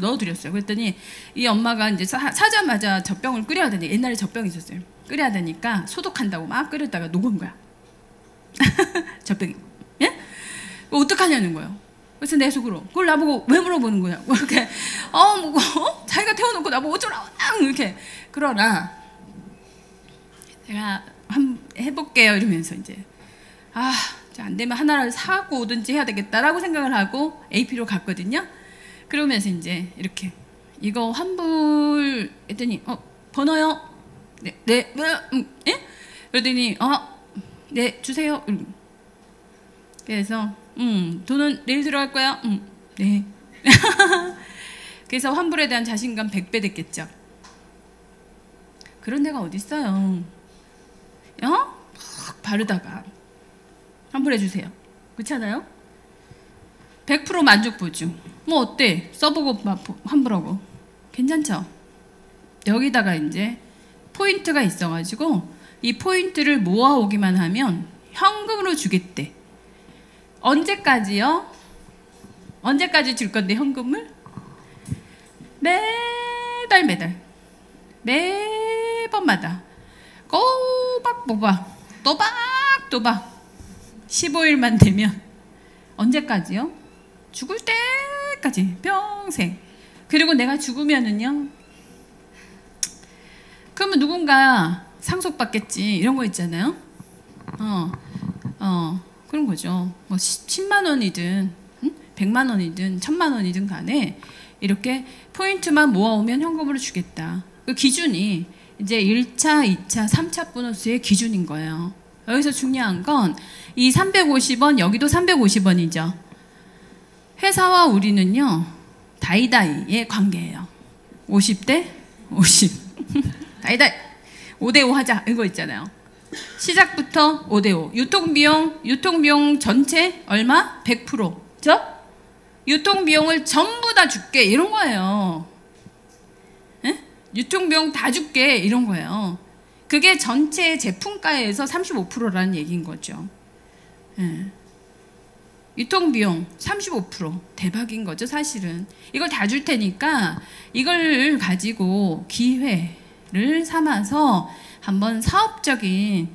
넣어드렸어요. 그랬더니 이 엄마가 이제 사자마자 젖병을 끓여야 되니 옛날에 젖병이 있었어요. 끓여야 되니까 소독한다고 막 끓였다가 녹은 거야. 젖병이. 예? 어떡하냐는 거예요. 그래서 내 속으로 그걸 나보고 왜 물어보는 거야? 이렇게 자기가 태워놓고 나보고 어쩌라고 이렇게 그러나 제가 한번 해볼게요 이러면서 이제 안 되면 하나를 사고 오든지 해야 되겠다라고 생각을 하고 AP로 갔거든요. 그러면서 이제 이렇게 이거 환불 했더니 번호요? 네, 예? 그러더니 네 주세요. 그래서 돈은 내일 들어갈 거야? 네. 그래서 환불에 대한 자신감 100배 됐겠죠. 그런 데가 어디 있어요? 막 바르다가 환불해 주세요. 그렇지 않아요? 100% 만족 보증. 뭐 어때? 써보고 환불하고. 괜찮죠? 여기다가 이제 포인트가 있어가지고 이 포인트를 모아오기만 하면 현금으로 주겠대. 언제까지요? 언제까지 줄 건데 현금을? 매달 매번마다 꼬박꼬박 또박또박 15일만 되면 언제까지요? 죽을 때까지 평생. 그리고 내가 죽으면은요 그러면 누군가 상속받겠지 이런 거 있잖아요. 그런 거죠. 뭐 10만 원이든 100만 원이든 1000만 원이든 간에 이렇게 포인트만 모아오면 현금으로 주겠다. 그 기준이 이제 1차, 2차, 3차 보너스의 기준인 거예요. 여기서 중요한 건 이 350원, 여기도 350원이죠. 회사와 우리는요 다이다이의 관계예요. 50대 50 다이다이 5대5 하자 이거 있잖아요. 시작부터 5대5 유통비용 전체 얼마? 100% 저? 유통비용을 전부 다 줄게 이런 거예요. 에? 유통비용 다 줄게 이런 거예요. 그게 전체 제품가에서 35%라는 얘기인 거죠. 예. 유통비용 35% 대박인 거죠 사실은. 이걸 다 줄 테니까 이걸 가지고 기회를 삼아서 한번 사업적인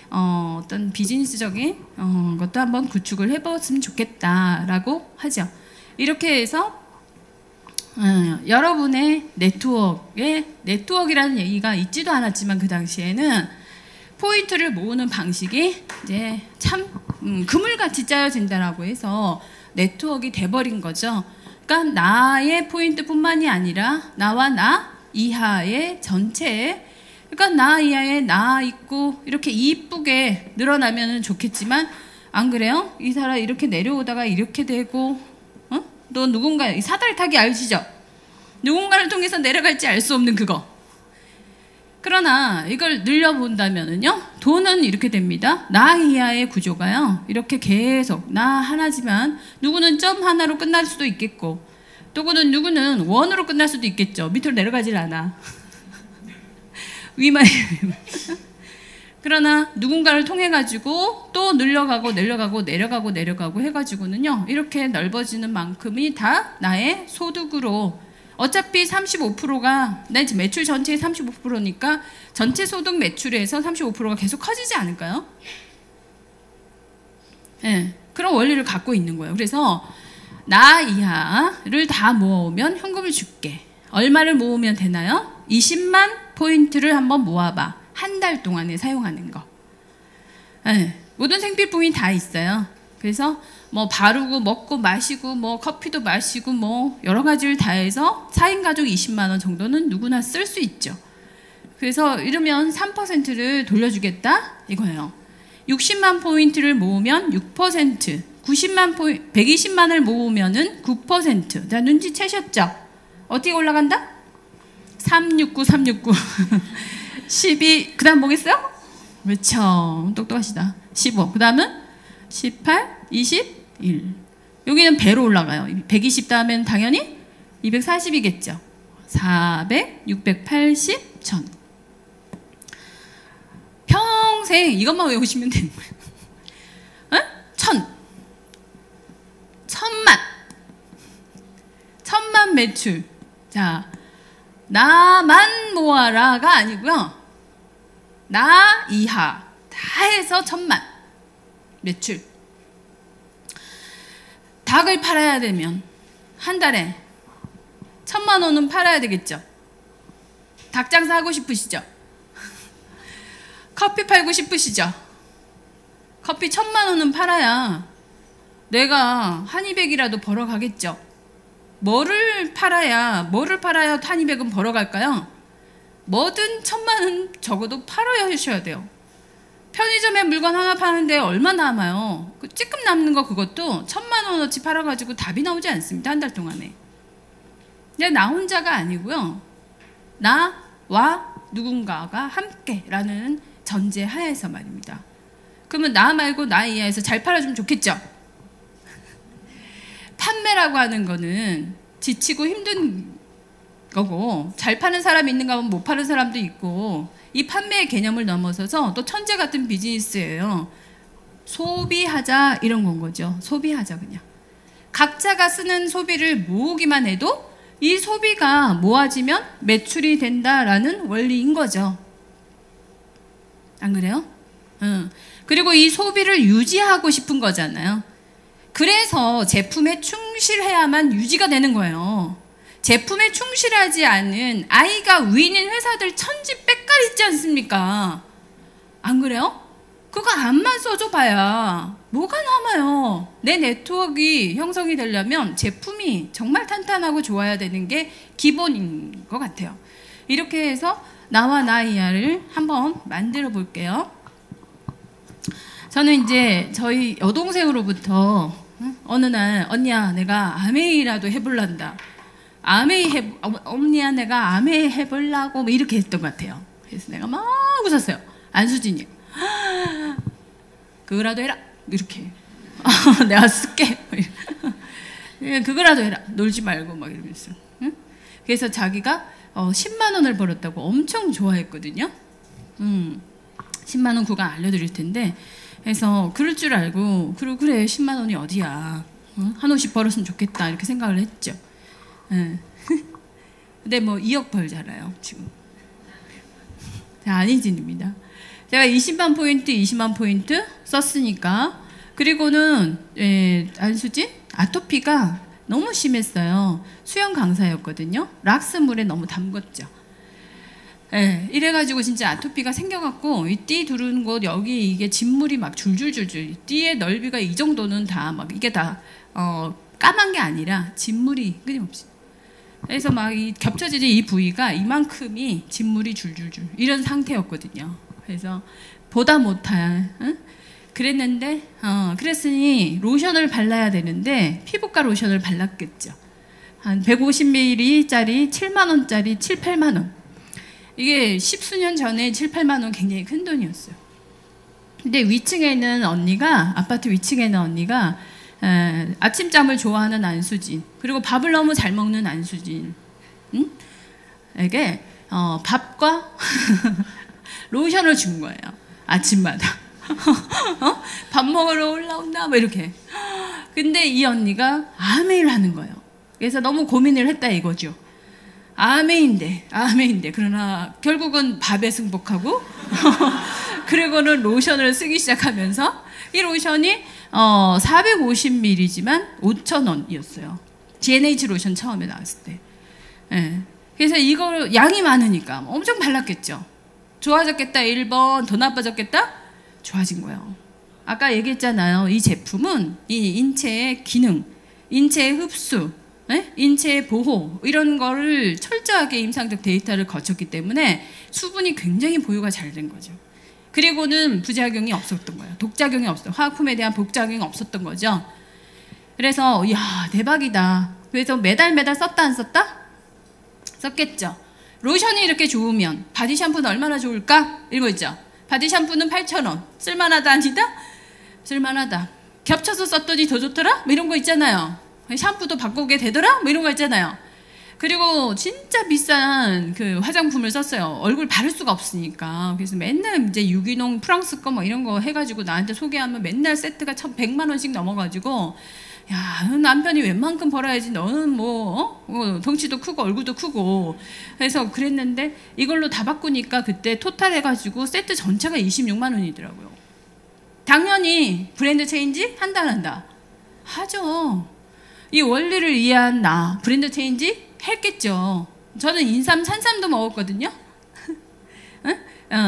어떤 비즈니스적인 것도 한번 구축을 해봤으면 좋겠다라고 하죠. 이렇게 해서 여러분의 네트워크라는 얘기가 있지도 않았지만 그 당시에는 포인트를 모으는 방식이 이제 참 그물같이 짜여진다라고 해서 네트워크가 돼버린 거죠. 그러니까 나의 포인트뿐만이 아니라 나와 나 이하의 전체에, 그러니까 나 이하에 나 있고 이렇게 이쁘게 늘어나면 좋겠지만 안 그래요? 이 사람 이렇게 내려오다가 이렇게 되고 또 누군가 사다리 타기 아시죠? 누군가를 통해서 내려갈지 알 수 없는 그거. 그러나 이걸 늘려본다면은요 돈은 이렇게 됩니다. 나 이하의 구조가요 이렇게 계속 나 하나지만 누구는 점 하나로 끝날 수도 있겠고 누구는 원으로 끝날 수도 있겠죠. 밑으로 내려가질 않아. 위만. 그러나 누군가를 통해 가지고 또 늘려가고 내려가고 해가지고는요 이렇게 넓어지는 만큼이 다 나의 소득으로 어차피 35%가 내 매출 전체의 35%니까 전체 소득 매출에서 35%가 계속 커지지 않을까요? 네, 그런 원리를 갖고 있는 거예요. 그래서 나 이하를 다 모으면 현금을 줄게. 얼마를 모으면 되나요? 20만 포인트를 한번 모아봐. 한 달 동안에 사용하는 거. 네, 모든 생필품이 다 있어요. 그래서 뭐 바르고 먹고 마시고 뭐 커피도 마시고 뭐 여러 가지를 다 해서 4인 가족 20만 원 정도는 누구나 쓸 수 있죠. 그래서 이러면 3%를 돌려주겠다 이거예요. 60만 포인트를 모으면 6%, 120만을 모으면은 9%. 자, 눈치채셨죠? 어떻게 올라간다? 369, 369. 12, 그 다음 뭐겠어요? 그렇죠. 똑똑하시다. 15, 그 다음은 18, 21. 여기는 배로 올라가요. 120 다음에는 당연히 240이겠죠. 400, 680, 1000. 평생 이것만 외우시면 되는 거예요. 어? 1000. 1000만 매출. 자, 나만 모아라가 아니고요. 나 이하 다 해서 1000만 매출. 닭을 팔아야 되면 한 달에 1000만 원은 팔아야 되겠죠. 닭 장사 하고 싶으시죠? 커피 팔고 싶으시죠? 커피 1000만 원은 팔아야 내가 한 200이라도 벌어가겠죠. 뭐를 팔아야 한 200은 벌어갈까요? 뭐든 1000만 원 적어도 팔아야 하셔야 돼요. 편의점에 물건 하나 파는데 얼마 남아요? 그 찔끔 남는 거 그것도 1000만 원어치 팔아가지고 답이 나오지 않습니다. 한 달 동안에. 근데 나 혼자가 아니고요. 나와 누군가가 함께라는 전제 하에서 말입니다. 그러면 나 말고 나 이하에서 잘 팔아주면 좋겠죠? 판매라고 하는 거는 지치고 힘든 거고 잘 파는 사람이 있는가 하면 못 파는 사람도 있고 이 판매의 개념을 넘어서서 또 천재 같은 비즈니스예요. 소비하자 이런 건 거죠. 소비하자 그냥. 각자가 쓰는 소비를 모으기만 해도 이 소비가 모아지면 매출이 된다라는 원리인 거죠. 안 그래요? 그리고 이 소비를 유지하고 싶은 거잖아요. 그래서 제품에 충실해야만 유지가 되는 거예요. 제품에 충실하지 않은 I가 위인 회사들 천지백갈 있지 않습니까? 안 그래요? 그거 안만 써줘 봐야 뭐가 남아요. 내 네트워크가 형성이 되려면 제품이 정말 탄탄하고 좋아야 되는 게 기본인 것 같아요. 이렇게 해서 나와 나 이하를 한번 만들어 볼게요. 저는 이제 저희 여동생으로부터 어느 날 언니야 내가 아메이라도 해볼란다. 언니야 내가 아메이 해보려고 뭐 이렇게 했던 것 같아요. 그래서 내가 막 웃었어요. 안수진이 그거라도 해라 이렇게 내가 쓸게 그거라도 해라 놀지 말고 막 이러면서 응? 그래서 자기가 10만 원을 벌었다고 엄청 좋아했거든요. 10만 원 구간 알려드릴 텐데 그래서 그럴 줄 알고 그래 10만 원이 어디야 한 50 벌었으면 좋겠다 이렇게 생각을 했죠. 네. 근데 뭐 2억 벌잖아요 지금. 안희진입니다. 제가 20만 포인트 20만 포인트 썼으니까. 그리고는 안수진 아토피가 너무 심했어요. 수영 강사였거든요. 락스물에 너무 담궜죠. 이래가지고 진짜 아토피가 생겨갖고 이 띠 두르는 곳 여기 이게 진물이 막 줄줄줄줄 띠의 넓이가 이 정도는 다 막 이게 다 까만 게 아니라 진물이 끊임없이. 그래서 막 이 겹쳐지는 이 부위가 이만큼이 진물이 줄줄줄 이런 상태였거든요. 그래서 보다 못할 그랬는데 그랬으니 로션을 발라야 되는데 피부과 로션을 발랐겠죠. 한 150ml짜리 7만 원짜리 7, 8만 원. 이게 10수년 전에 7, 8만 원 굉장히 큰 돈이었어요. 근데 위층에는 언니가 아파트 위층에는 언니가 아침잠을 좋아하는 안수진 그리고 밥을 너무 잘 먹는 안수진 에게 밥과 로션을 준 거예요. 아침마다 밥 먹으러 올라온다 뭐 이렇게. 근데 이 언니가 아메이를 하는 거예요. 그래서 너무 고민을 했다 이거죠. 아메인데. 그러나 결국은 밥에 승복하고 그리고는 로션을 쓰기 시작하면서 이 로션이 450ml지만 5,000원이었어요. G&H 로션 처음에 나왔을 때. 예. 그래서 이거 양이 많으니까 엄청 발랐겠죠. 좋아졌겠다 1번, 더 나빠졌겠다? 좋아진 거예요. 아까 얘기했잖아요. 이 제품은 이 인체의 기능, 인체의 흡수, 인체의 보호 이런 거를 철저하게 임상적 데이터를 거쳤기 때문에 수분이 굉장히 보유가 잘 된 거죠. 그리고는 부작용이 없었던 거예요. 독작용이 없었던, 화학품에 대한 독작용이 없었던 거죠. 그래서 이야 대박이다. 그래서 매달 썼다 안 썼다? 썼겠죠. 로션이 이렇게 좋으면 바디 샴푸는 얼마나 좋을까? 이거 있죠. 바디 샴푸는 8,000원. 쓸만하다 아니다? 쓸만하다. 겹쳐서 썼더니 더 좋더라? 뭐 이런 거 있잖아요. 샴푸도 바꾸게 되더라? 뭐 이런 거 있잖아요. 그리고 진짜 비싼 그 화장품을 썼어요. 얼굴 바를 수가 없으니까. 그래서 맨날 이제 유기농 프랑스 거 뭐 이런 거 해가지고 나한테 소개하면 맨날 세트가 1,100만 원씩 넘어가지고 야, 남편이 웬만큼 벌어야지 너는 덩치도 크고 얼굴도 크고 해서 그랬는데 이걸로 다 바꾸니까 그때 토탈 해가지고 세트 전체가 26만 원이더라고요. 당연히 브랜드 체인지 한다 안 한다? 하죠. 이 원리를 이해한 나 브랜드 체인지 했겠죠. 저는 인삼, 산삼도 먹었거든요.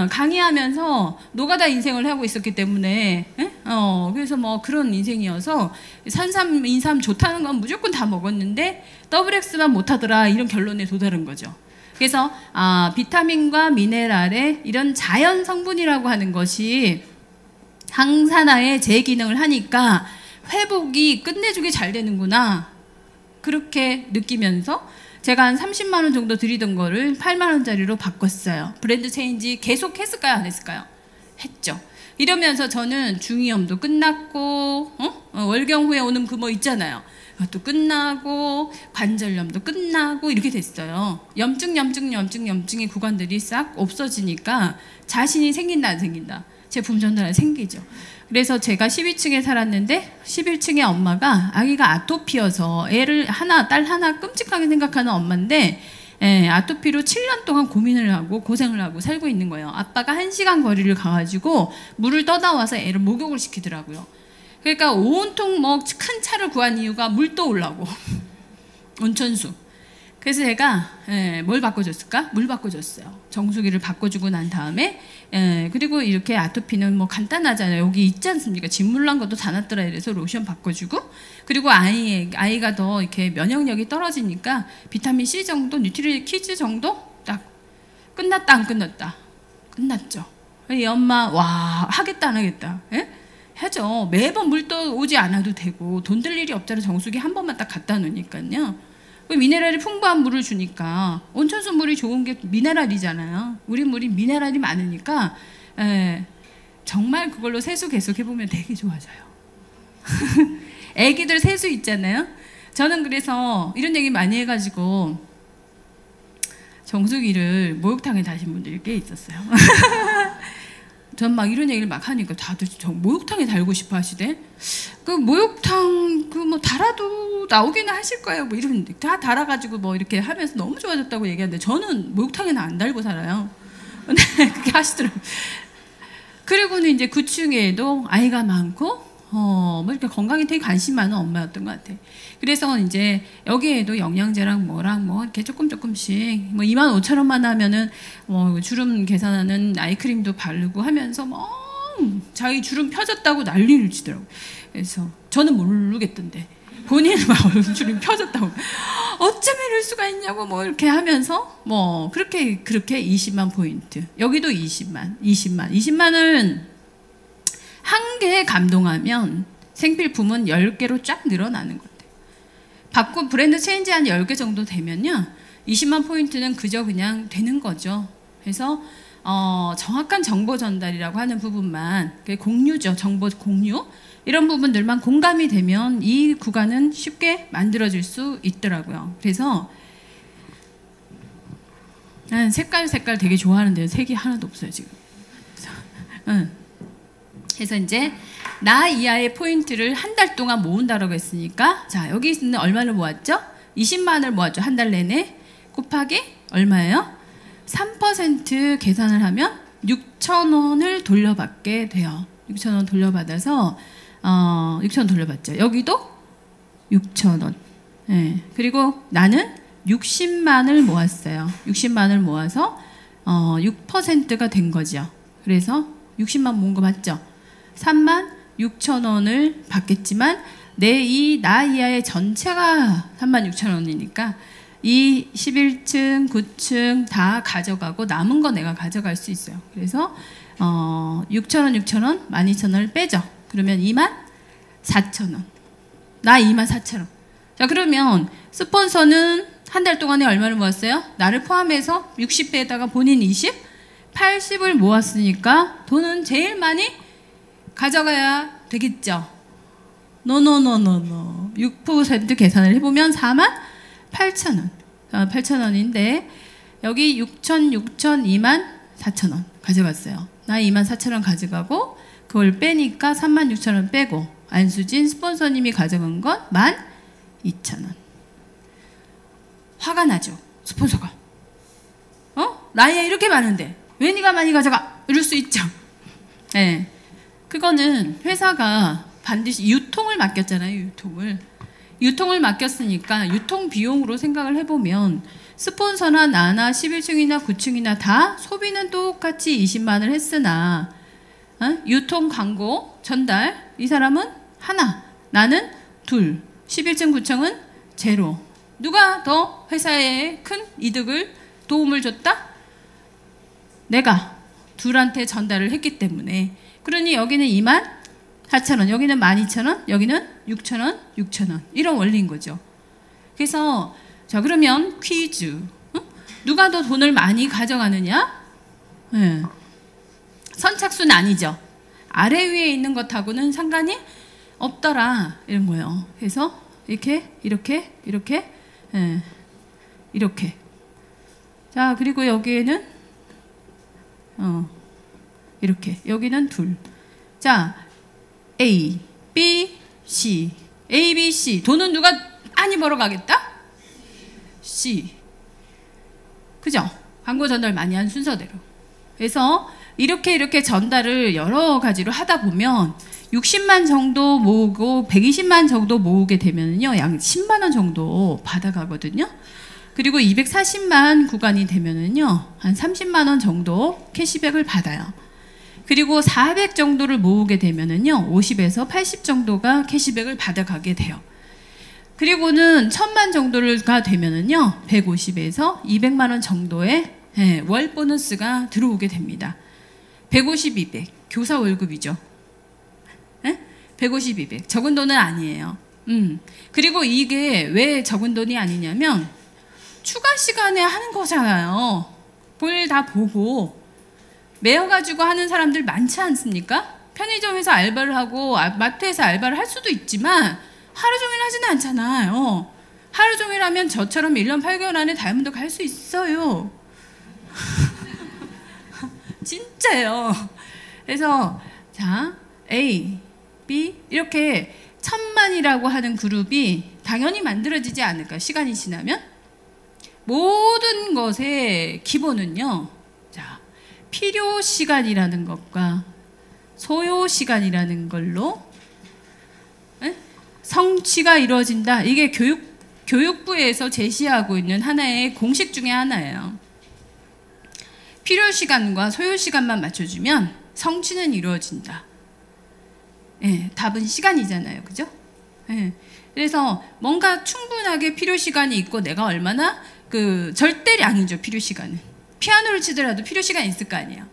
강의하면서 노가다 인생을 하고 있었기 때문에 그래서 뭐 그런 인생이어서 산삼, 인삼 좋다는 건 무조건 다 먹었는데 WX만 못하더라 이런 결론에 도달한 거죠. 그래서 비타민과 미네랄의 이런 자연 성분이라고 하는 것이 항산화의 제 기능을 하니까 회복이 끝내주게 잘 되는구나 그렇게 느끼면서 제가 한 30만 원 정도 드리던 거를 8만 원짜리로 바꿨어요. 브랜드 체인지 계속 했을까요? 안 했을까요? 했죠. 이러면서 저는 중이염도 끝났고 월경 후에 오는 그 뭐 있잖아요. 그것도 끝나고 관절염도 끝나고 이렇게 됐어요. 염증의 구간들이 싹 없어지니까 자신이 생긴다 안 생긴다? 제품 전달이 생기죠. 그래서 제가 12층에 살았는데 11층에 엄마가 아기가 아토피여서 딸 하나 끔찍하게 생각하는 엄마인데 아토피로 7년 동안 고민을 하고 고생을 하고 살고 있는 거예요. 아빠가 1시간 거리를 가가지고 물을 떠다 와서 애를 목욕을 시키더라고요. 그러니까 온통 큰 차를 구한 이유가 물 떠오려고 온천수. 그래서 제가 뭘 바꿔줬을까? 물 바꿔줬어요. 정수기를 바꿔주고 난 다음에 그리고 이렇게 아토피는 뭐 간단하잖아요. 여기 있지 않습니까? 진물 난 것도 다 났더라 이래서 로션 바꿔주고 그리고 아이가 더 이렇게 면역력이 떨어지니까 비타민 C 정도, 뉴트리 키즈 정도 딱 끝났다 안 끝났다? 끝났죠. 이 엄마 와 하겠다 안 하겠다? 하죠. 매번 물 떠오지 않아도 되고 돈 들 일이 없잖아요. 정수기 한 번만 딱 갖다 놓으니까요. 미네랄이 풍부한 물을 주니까 온천수 물이 좋은 게 미네랄이잖아요. 우리 물이 미네랄이 많으니까 정말 그걸로 세수 계속 해보면 되게 좋아져요. 애기들 세수 있잖아요. 저는 그래서 이런 얘기 많이 해가지고 정수기를 목욕탕에 다신 분들이 꽤 있었어요. 전 막 이런 얘기를 막 하니까 다들 목욕탕에 달고 싶어 하시대. 그 목욕탕 뭐 달아도 나오기는 하실 거예요. 뭐 이러는데 다 달아가지고 뭐 이렇게 하면서 너무 좋아졌다고 얘기하는데 저는 목욕탕에는 안 달고 살아요. 근데 그렇게 하시더라고요. 그리고는 이제 9층에도 아이가 많고 뭐 이렇게 건강에 되게 관심 많은 엄마였던 것 같아. 그래서 이제 여기에도 영양제랑 뭐랑 뭐 이렇게 조금씩 뭐 25,000원만 하면은 뭐 주름 개선하는 아이크림도 바르고 하면서 뭐 자기 주름 펴졌다고 난리를 치더라고. 그래서 저는 모르겠던데 본인은 막 얼굴 주름 펴졌다고 어쩜 이럴 수가 있냐고 뭐 이렇게 하면서 뭐 그렇게 20만 포인트. 여기도 20만은 한 개에 감동하면 생필품은 10개로 쫙 늘어나는 것 같아요. 브랜드 체인지 한 10개 정도 되면요. 20만 포인트는 그냥 되는 거죠. 그래서 정확한 정보 전달이라고 하는 부분만 공유죠. 정보 공유. 이런 부분들만 공감이 되면 이 구간은 쉽게 만들어질 수 있더라고요. 그래서 난 색깔 되게 좋아하는데요. 색이 하나도 없어요 지금. 그래서 이제 나 이하의 포인트를 한 달 동안 모은다라고 했으니까 자 여기 있는 얼마를 모았죠? 20만을 모았죠. 한 달 내내. 곱하기 얼마예요? 3% 계산을 하면 6,000원을 돌려받게 돼요. 6,000원 돌려받아서 6,000원 돌려받죠. 여기도 6,000원. 네. 그리고 나는 60만을 모았어요. 60만을 모아서 6%가 된 거죠. 그래서 60만 모은 거 맞죠? 3만 6천 원을 받겠지만 나 이하의 전체가 3만 6천 원이니까 이 11층, 9층 다 가져가고 남은 거 내가 가져갈 수 있어요. 그래서 6천 원, 12,000원을 빼죠. 그러면 2만 4천 원. 나 2만 4천 원. 자, 그러면 스폰서는 한 달 동안에 얼마를 모았어요? 나를 포함해서 60배에다가 본인 20, 80을 모았으니까 돈은 제일 많이 가져가야 되겠죠. 노노노노노. 6% 계산을 해보면 4만 8천 원. 8천 원인데 여기 6천, 2만 4천 원 가져갔어요. 나 2만 4천 원 가져가고 그걸 빼니까 3만 6천 원 빼고 안수진 스폰서님이 가져간 건 12,000원. 화가 나죠. 스폰서가. 나이에 이렇게 많은데 왜 네가 많이 가져가? 이럴 수 있죠. 네. 그거는 회사가 반드시 유통을 맡겼잖아요. 유통을 맡겼으니까 유통 비용으로 생각을 해보면 스폰서나 나나 11층이나 9층이나 다 소비는 똑같이 20만을 했으나 유통 광고 전달 이 사람은 하나, 나는 둘, 11층 9층은 제로. 누가 더 회사에 큰 이득을 도움을 줬다? 내가 둘한테 전달을 했기 때문에. 그러니 여기는 2만 4천 원, 여기는 12,000원, 여기는 6,000원, 6,000원. 이런 원리인 거죠. 그래서 자, 그러면 퀴즈. 누가 더 돈을 많이 가져가느냐? 네. 선착순 아니죠. 아래 위에 있는 것하고는 상관이 없더라. 이런 거예요. 그래서 이렇게 네. 이렇게. 자, 그리고 여기에는 이렇게. 여기는 둘. 자, A, B, C. A, B, C. 돈은 누가 많이 벌어가겠다? C. 그죠? 광고 전달 많이 한 순서대로. 그래서 이렇게 전달을 여러 가지로 하다 보면 60만 정도 모으고 120만 정도 모으게 되면요, 약 10만 원 정도 받아가거든요. 그리고 240만 구간이 되면은요, 한 30만 원 정도 캐시백을 받아요. 그리고 400 정도를 모으게 되면은요, 50에서 80 정도가 캐시백을 받아가게 돼요. 그리고는 1000만 정도가 되면은요, 150에서 200만 원 정도의 월 보너스가 들어오게 됩니다. 150, 200 교사 월급이죠. 150, 200 적은 돈은 아니에요. 그리고 이게 왜 적은 돈이 아니냐면 추가 시간에 하는 거잖아요. 볼 다 보고 매여가지고 하는 사람들 많지 않습니까? 편의점에서 알바를 하고 마트에서 알바를 할 수도 있지만 하루 종일 하지는 않잖아요. 하루 종일 하면 저처럼 1년 8개월 안에 다이아몬드 갈 수 있어요. 진짜요. 그래서 자, A, B 이렇게 1000만이라고 하는 그룹이 당연히 만들어지지 않을까. 시간이 지나면 모든 것의 기본은요, 자, 필요 시간이라는 것과 소요 시간이라는 걸로 성취가 이루어진다. 이게 교육부에서 제시하고 있는 하나의 공식 중에 하나예요. 필요 시간과 소요 시간만 맞춰주면 성취는 이루어진다. 예, 답은 시간이잖아요. 그죠? 예, 그래서 뭔가 충분하게 필요 시간이 있고 내가 얼마나 절대량이죠. 필요 시간은. 피아노를 치더라도 필요 시간이 있을 거 아니에요.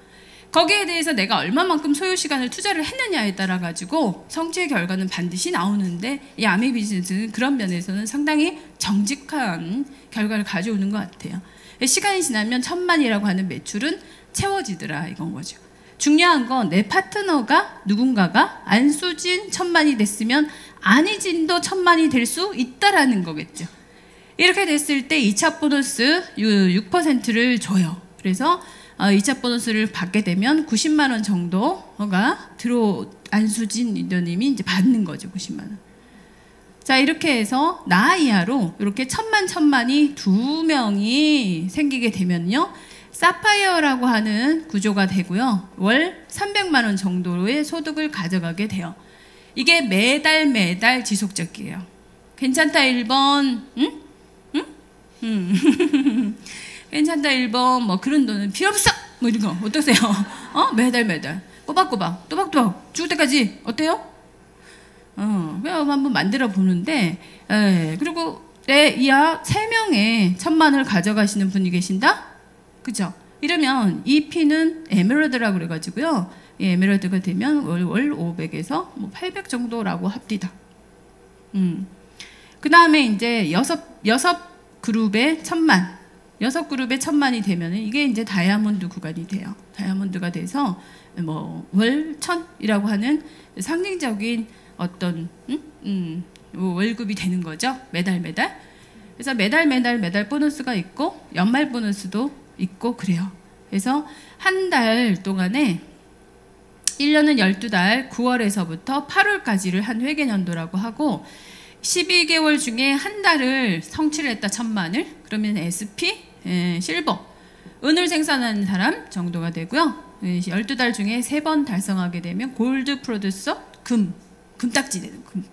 거기에 대해서 내가 얼마만큼 소요 시간을 투자를 했느냐에 따라 가지고 성취의 결과는 반드시 나오는데 이 아메 비즈니스는 그런 면에서는 상당히 정직한 결과를 가져오는 것 같아요. 시간이 지나면 1000만이라고 하는 매출은 채워지더라 이건 거죠. 중요한 건 내 파트너가 누군가가 안수진 1000만이 됐으면 안희진도 1000만이 될 수 있다라는 거겠죠. 이렇게 됐을 때 2차 보너스 6%를 줘요. 그래서 2차 보너스를 받게 되면 90만 원 정도가 안수진 리더님이 이제 받는 거죠. 90만 원. 자, 이렇게 해서 나 이하로 이렇게 천만이 2명이 생기게 되면요, 사파이어라고 하는 구조가 되고요, 월 300만 원 정도의 소득을 가져가게 돼요. 이게 매달 지속적이에요. 괜찮다 1번? 응? 응? 괜찮다 1번. 뭐 그런 돈은 필요 없어. 뭐 이런 거 어떠세요? 매달 꼬박꼬박 또박또박 죽을 때까지 어때요? 그냥 한번 만들어 보는데, 그리고 내 이하 3명의 1000만을 가져가시는 분이 계신다? 그죠? 이러면 이 피는 에메랄드라고 그래가지고요, 이 에메랄드가 되면 월 500에서 뭐 800 정도라고 합디다. 그 다음에 이제 여섯 그룹의 1000만, 6그룹의 1000만이 되면은 이게 이제 다이아몬드 구간이 돼요. 다이아몬드가 돼서 뭐 월 1000이라고 하는 상징적인 어떤 월급이 되는 거죠. 매달. 그래서 매달 보너스가 있고 연말 보너스도 있고 그래요. 그래서 한 달 동안에 1년은 12달 9월에서부터 8월까지를 한 회계연도라고 하고, 12개월 중에 한 달을 성취를 했다 1000만을, 그러면 SP, 실버, 은을 생산하는 사람 정도가 되고요. 12달 중에 3번 달성하게 되면 골드 프로듀서, 금딱지 되는 금.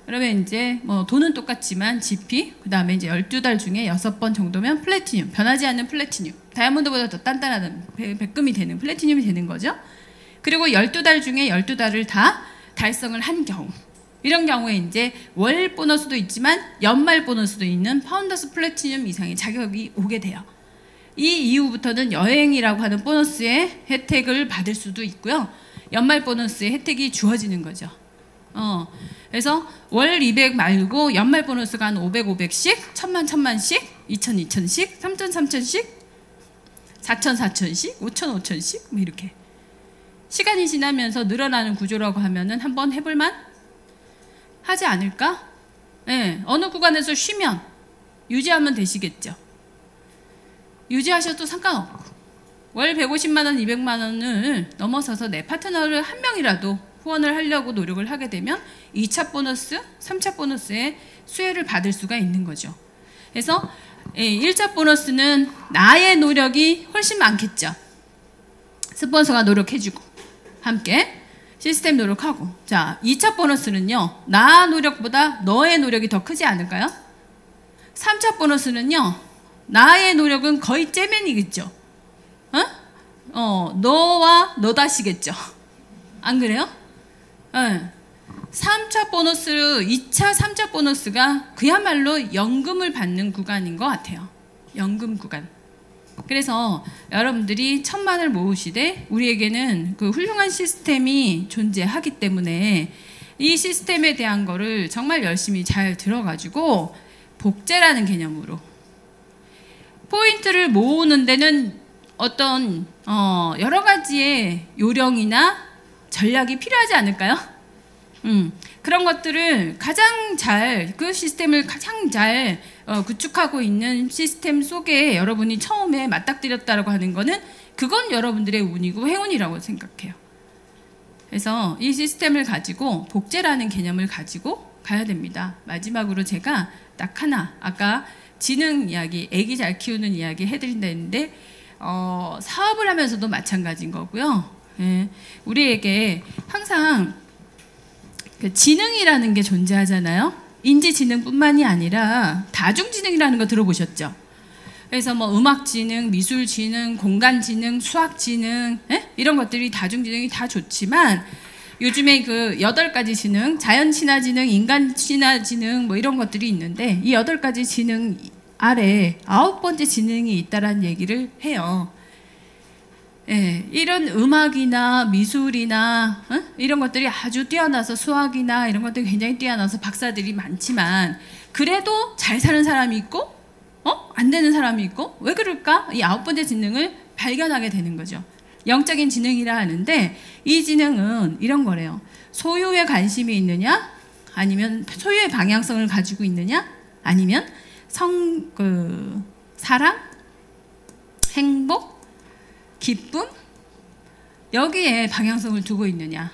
그러면 이제 뭐 돈은 똑같지만 GP, 그 다음에 이제 12달 중에 6번 정도면 플래티늄, 변하지 않는 플래티늄, 다이아몬드보다 더 단단한 백금이 되는 플래티늄이 되는 거죠. 그리고 12달 중에 12달을 다 달성을 한 경우, 이런 경우에 이제 월 보너스도 있지만 연말 보너스도 있는 파운더스 플래티늄 이상의 자격이 오게 돼요. 이 이후부터는 여행이라고 하는 보너스의 혜택을 받을 수도 있고요, 연말 보너스의 혜택이 주어지는 거죠. 그래서 월 200 말고 연말 보너스가 한 500씩, 1000만씩, 2000씩, 3000씩, 4000씩, 5000씩, 뭐 이렇게 시간이 지나면서 늘어나는 구조라고 하면은 한번 해볼만 하지 않을까? 네, 어느 구간에서 쉬면 유지하면 되시겠죠. 유지하셔도 상관없고, 월 150만 원, 200만 원을 넘어서서 내 파트너를 한 명이라도 후원을 하려고 노력을 하게 되면 2차 보너스, 3차 보너스의 수혜를 받을 수가 있는 거죠. 그래서 1차 보너스는 나의 노력이 훨씬 많겠죠. 스폰서가 노력해주고 함께 시스템 노력하고. 자, 2차 보너스는요, 나 노력보다 너의 노력이 더 크지 않을까요? 3차 보너스는요, 나의 노력은 거의 째면이겠죠. 너와 너다시겠죠. 안 그래요? 3차 보너스, 2차, 3차 보너스가 그야말로 연금을 받는 구간인 것 같아요. 연금 구간. 그래서 여러분들이 1000만을 모으시되 우리에게는 그 훌륭한 시스템이 존재하기 때문에 이 시스템에 대한 거를 정말 열심히 잘 들어가지고 복제라는 개념으로 포인트를 모으는 데는 어떤 여러 가지의 요령이나 전략이 필요하지 않을까요? 그런 것들을 가장 잘, 그 시스템을 가장 잘 구축하고 있는 시스템 속에 여러분이 처음에 맞닥뜨렸다고 하는 거는 그건 여러분들의 운이고 행운이라고 생각해요. 그래서 이 시스템을 가지고 복제라는 개념을 가지고 가야 됩니다. 마지막으로 제가 딱 하나, 아까 지능 이야기, 애기 잘 키우는 이야기 해드린다 했는데 사업을 하면서도 마찬가지인 거고요. 우리에게 항상 그 지능이라는 게 존재하잖아요. 인지지능뿐만이 아니라 다중지능이라는 거 들어보셨죠? 그래서 뭐 음악지능, 미술지능, 공간지능, 수학지능, 이런 것들이 다중지능이 다 좋지만 요즘에 그 8가지 지능, 자연친화지능, 인간친화지능 뭐 이런 것들이 있는데 이 8가지 지능 아래 9번째 지능이 있다라는 얘기를 해요. 이런 음악이나 미술이나 이런 것들이 아주 뛰어나서, 수학이나 이런 것들이 굉장히 뛰어나서 박사들이 많지만 그래도 잘 사는 사람이 있고 안 되는 사람이 있고, 왜 그럴까? 이 9번째 지능을 발견하게 되는 거죠. 영적인 지능이라 하는데 이 지능은 이런 거래요. 소유에 관심이 있느냐, 아니면 소유의 방향성을 가지고 있느냐, 아니면 사랑, 행복, 기쁨, 여기에 방향성을 두고 있느냐.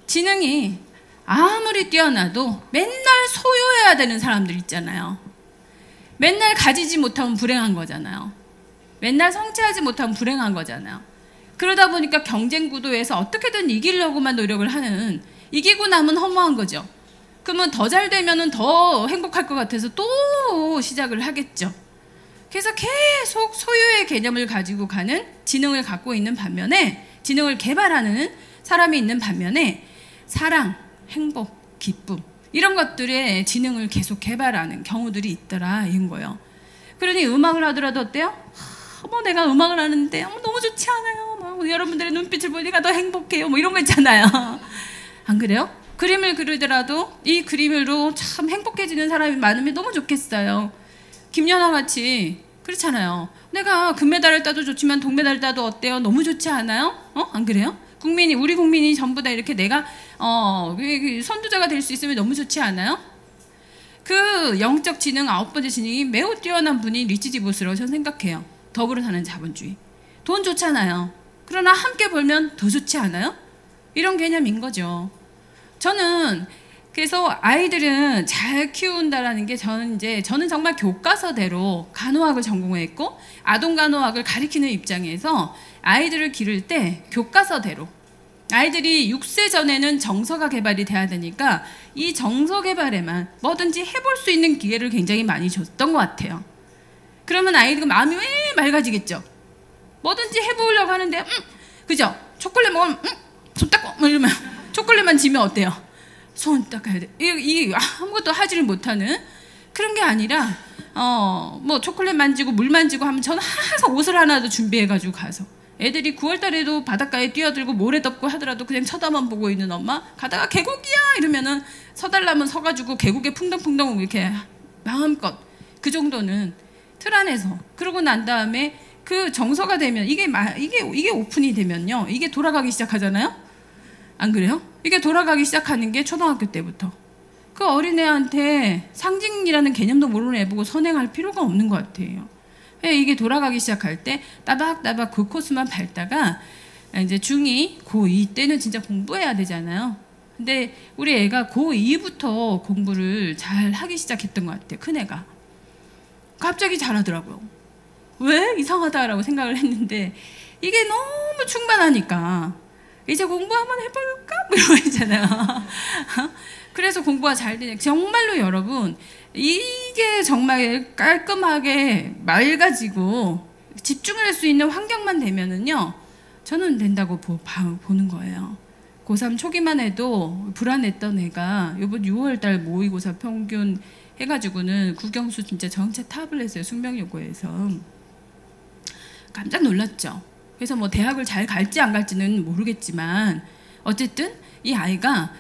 지능이 아무리 뛰어나도 맨날 소유해야 되는 사람들 있잖아요. 맨날 가지지 못하면 불행한 거잖아요. 맨날 성취하지 못하면 불행한 거잖아요. 그러다 보니까 경쟁 구도에서 어떻게든 이기려고만 노력을 하는, 이기고 나면 허무한 거죠. 그러면 더 잘 되면은 더 행복할 것 같아서 또 시작을 하겠죠. 그래서 계속 소유의 개념을 가지고 가는 지능을 갖고 있는 반면에, 지능을 개발하는 사람이 있는 반면에 사랑, 행복, 기쁨 이런 것들의 지능을 계속 개발하는 경우들이 있더라 이런 거예요. 그러니 음악을 하더라도 어때요? 내가 음악을 하는데 너무 좋지 않아요? 여러분들의 눈빛을 보니까 더 행복해요. 이런 거 있잖아요. 안 그래요? 그림을 그리더라도 이 그림으로 참 행복해지는 사람이 많으면 너무 좋겠어요. 김연아 같이 그렇잖아요. 내가 금메달을 따도 좋지만 동메달을 따도 어때요? 너무 좋지 않아요? 안 그래요? 우리 국민이 전부 다 이렇게 내가 선두자가 될 수 있으면 너무 좋지 않아요? 그 영적 지능 9번째 지능이 매우 뛰어난 분이 리치 디보스라고 저는 생각해요. 더불어 사는 자본주의. 돈 좋잖아요. 그러나 함께 벌면 더 좋지 않아요? 이런 개념인 거죠. 저는 그래서 아이들은 잘 키운다라는 게 저는 정말 교과서대로 간호학을 전공했고 아동간호학을 가리키는 입장에서 아이들을 기를 때 교과서대로, 아이들이 6세 전에는 정서가 개발이 돼야 되니까 이 정서 개발에만 뭐든지 해볼 수 있는 기회를 굉장히 많이 줬던 것 같아요. 그러면 아이들 마음이 왜 맑아지겠죠. 뭐든지 해보려고 하는데 그죠? 초콜릿 먹으면 손 닦고 이러면 초콜릿만 지면 어때요? 손 닦아야 돼. 이 아무것도 하지를 못하는 그런 게 아니라 초콜릿 만지고 물 만지고 하면 저는 항상 옷을 하나도 준비해가지고 가서 애들이 9월 달에도 바닷가에 뛰어들고 모래 덮고 하더라도 그냥 쳐다만 보고 있는 엄마, 가다가 계곡이야 이러면은 서달라면 서가지고 계곡에 풍덩풍덩 이렇게 마음껏 그 정도는 틀 안에서, 그러고 난 다음에 그 정서가 되면 이게 오픈이 되면요, 이게 돌아가기 시작하잖아요. 안 그래요? 이게 돌아가기 시작하는 게 초등학교 때부터. 그 어린애한테 상징이라는 개념도 모르는 애 보고 선행할 필요가 없는 것 같아요. 이게 돌아가기 시작할 때 따박따박 그 코스만 밟다가 이제 중2, 고2 때는 진짜 공부해야 되잖아요. 근데 우리 애가 고2부터 공부를 잘 하기 시작했던 것 같아요. 큰애가. 갑자기 잘하더라고요. 왜? 이상하다라고 생각을 했는데 이게 너무 충만하니까 이제 공부 한번 해볼까? 이런 거 있잖아요. 그래서 공부가 잘 되냐. 정말로 여러분, 이게 정말 깔끔하게 맑아지고 집중을 할 수 있는 환경만 되면은요, 저는 된다고 보는 거예요. 고3 초기만 해도 불안했던 애가 이번 6월달 모의고사 평균 해가지고는 국영수 진짜 전체 탑을 했어요. 숙명여고에서. 깜짝 놀랐죠. 그래서 대학을 잘 갈지 안 갈지는 모르겠지만 어쨌든 이 아이가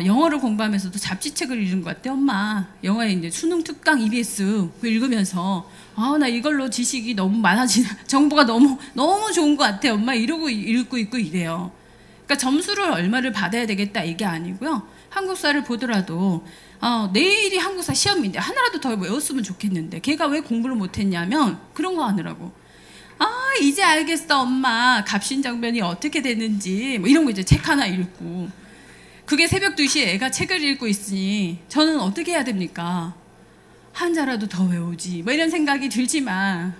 영어를 공부하면서도 잡지책을 읽은 것 같아. 엄마, 영어에 이제 수능 특강 EBS 읽으면서 나 이걸로 지식이 너무 많아지는, 정보가 너무 좋은 것 같아. 엄마 이러고 읽고 있고 이래요. 그러니까 점수를 얼마를 받아야 되겠다 이게 아니고요. 한국사를 보더라도 내일이 한국사 시험인데 하나라도 더 외웠으면 좋겠는데 걔가 왜 공부를 못했냐면 그런 거 하느라고. 이제 알겠어 엄마, 갑신정변이 어떻게 되는지 이런 거 이제 책 하나 읽고, 그게 새벽 2시에 애가 책을 읽고 있으니 저는 어떻게 해야 됩니까? 한자라도 더 외우지 이런 생각이 들지만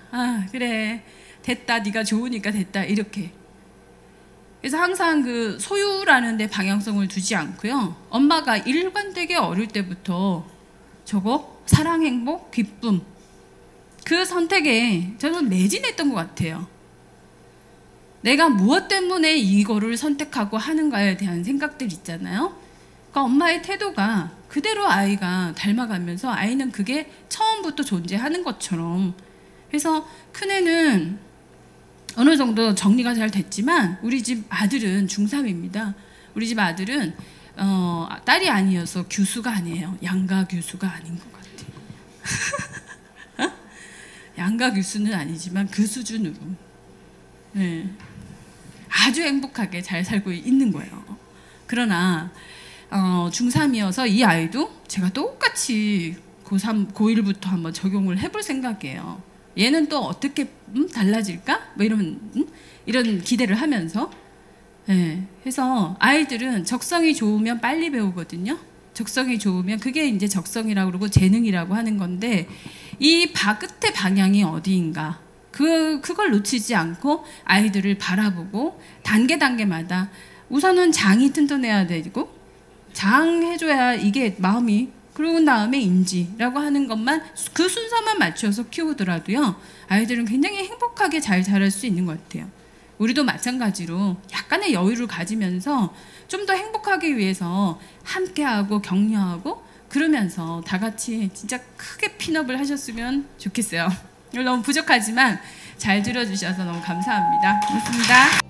그래 됐다, 네가 좋으니까 됐다 이렇게. 그래서 항상 그 소유라는 데 방향성을 두지 않고요, 엄마가 일관되게 어릴 때부터 저거 사랑, 행복, 기쁨 그 선택에 저는 매진했던 것 같아요. 내가 무엇 때문에 이거를 선택하고 하는가에 대한 생각들 있잖아요. 그러니까 엄마의 태도가 그대로 아이가 닮아가면서 아이는 그게 처음부터 존재하는 것처럼. 그래서 큰애는 어느 정도 정리가 잘 됐지만 우리 집 아들은 중3입니다. 우리 집 아들은 딸이 아니어서 규수가 아니에요. 양가 규수가 아닌 것 같아요. 양가 규수는 아니지만 그 수준으로 아주 행복하게 잘 살고 있는 거예요. 그러나 중3이어서 이 아이도 제가 똑같이 고3, 고1부터 한번 적용을 해볼 생각이에요. 얘는 또 어떻게 달라질까? 이런 기대를 하면서. 네, 해서 아이들은 적성이 좋으면 빨리 배우거든요. 적성이 좋으면 그게 이제 적성이라고 그러고 재능이라고 하는 건데 이 끝의 방향이 어디인가 그걸 놓치지 않고 아이들을 바라보고 단계마다 우선은 장이 튼튼해야 되고 장 해줘야 이게 마음이 그러고 다음에 인지라고 하는 것만 그 순서만 맞춰서 키우더라도요 아이들은 굉장히 행복하게 잘 자랄 수 있는 것 같아요. 우리도 마찬가지로 약간의 여유를 가지면서 좀 더 행복하기 위해서 함께하고 격려하고 그러면서 다 같이 진짜 크게 핀업을 하셨으면 좋겠어요. 너무 부족하지만 잘 들어주셔서 너무 감사합니다. 고맙습니다.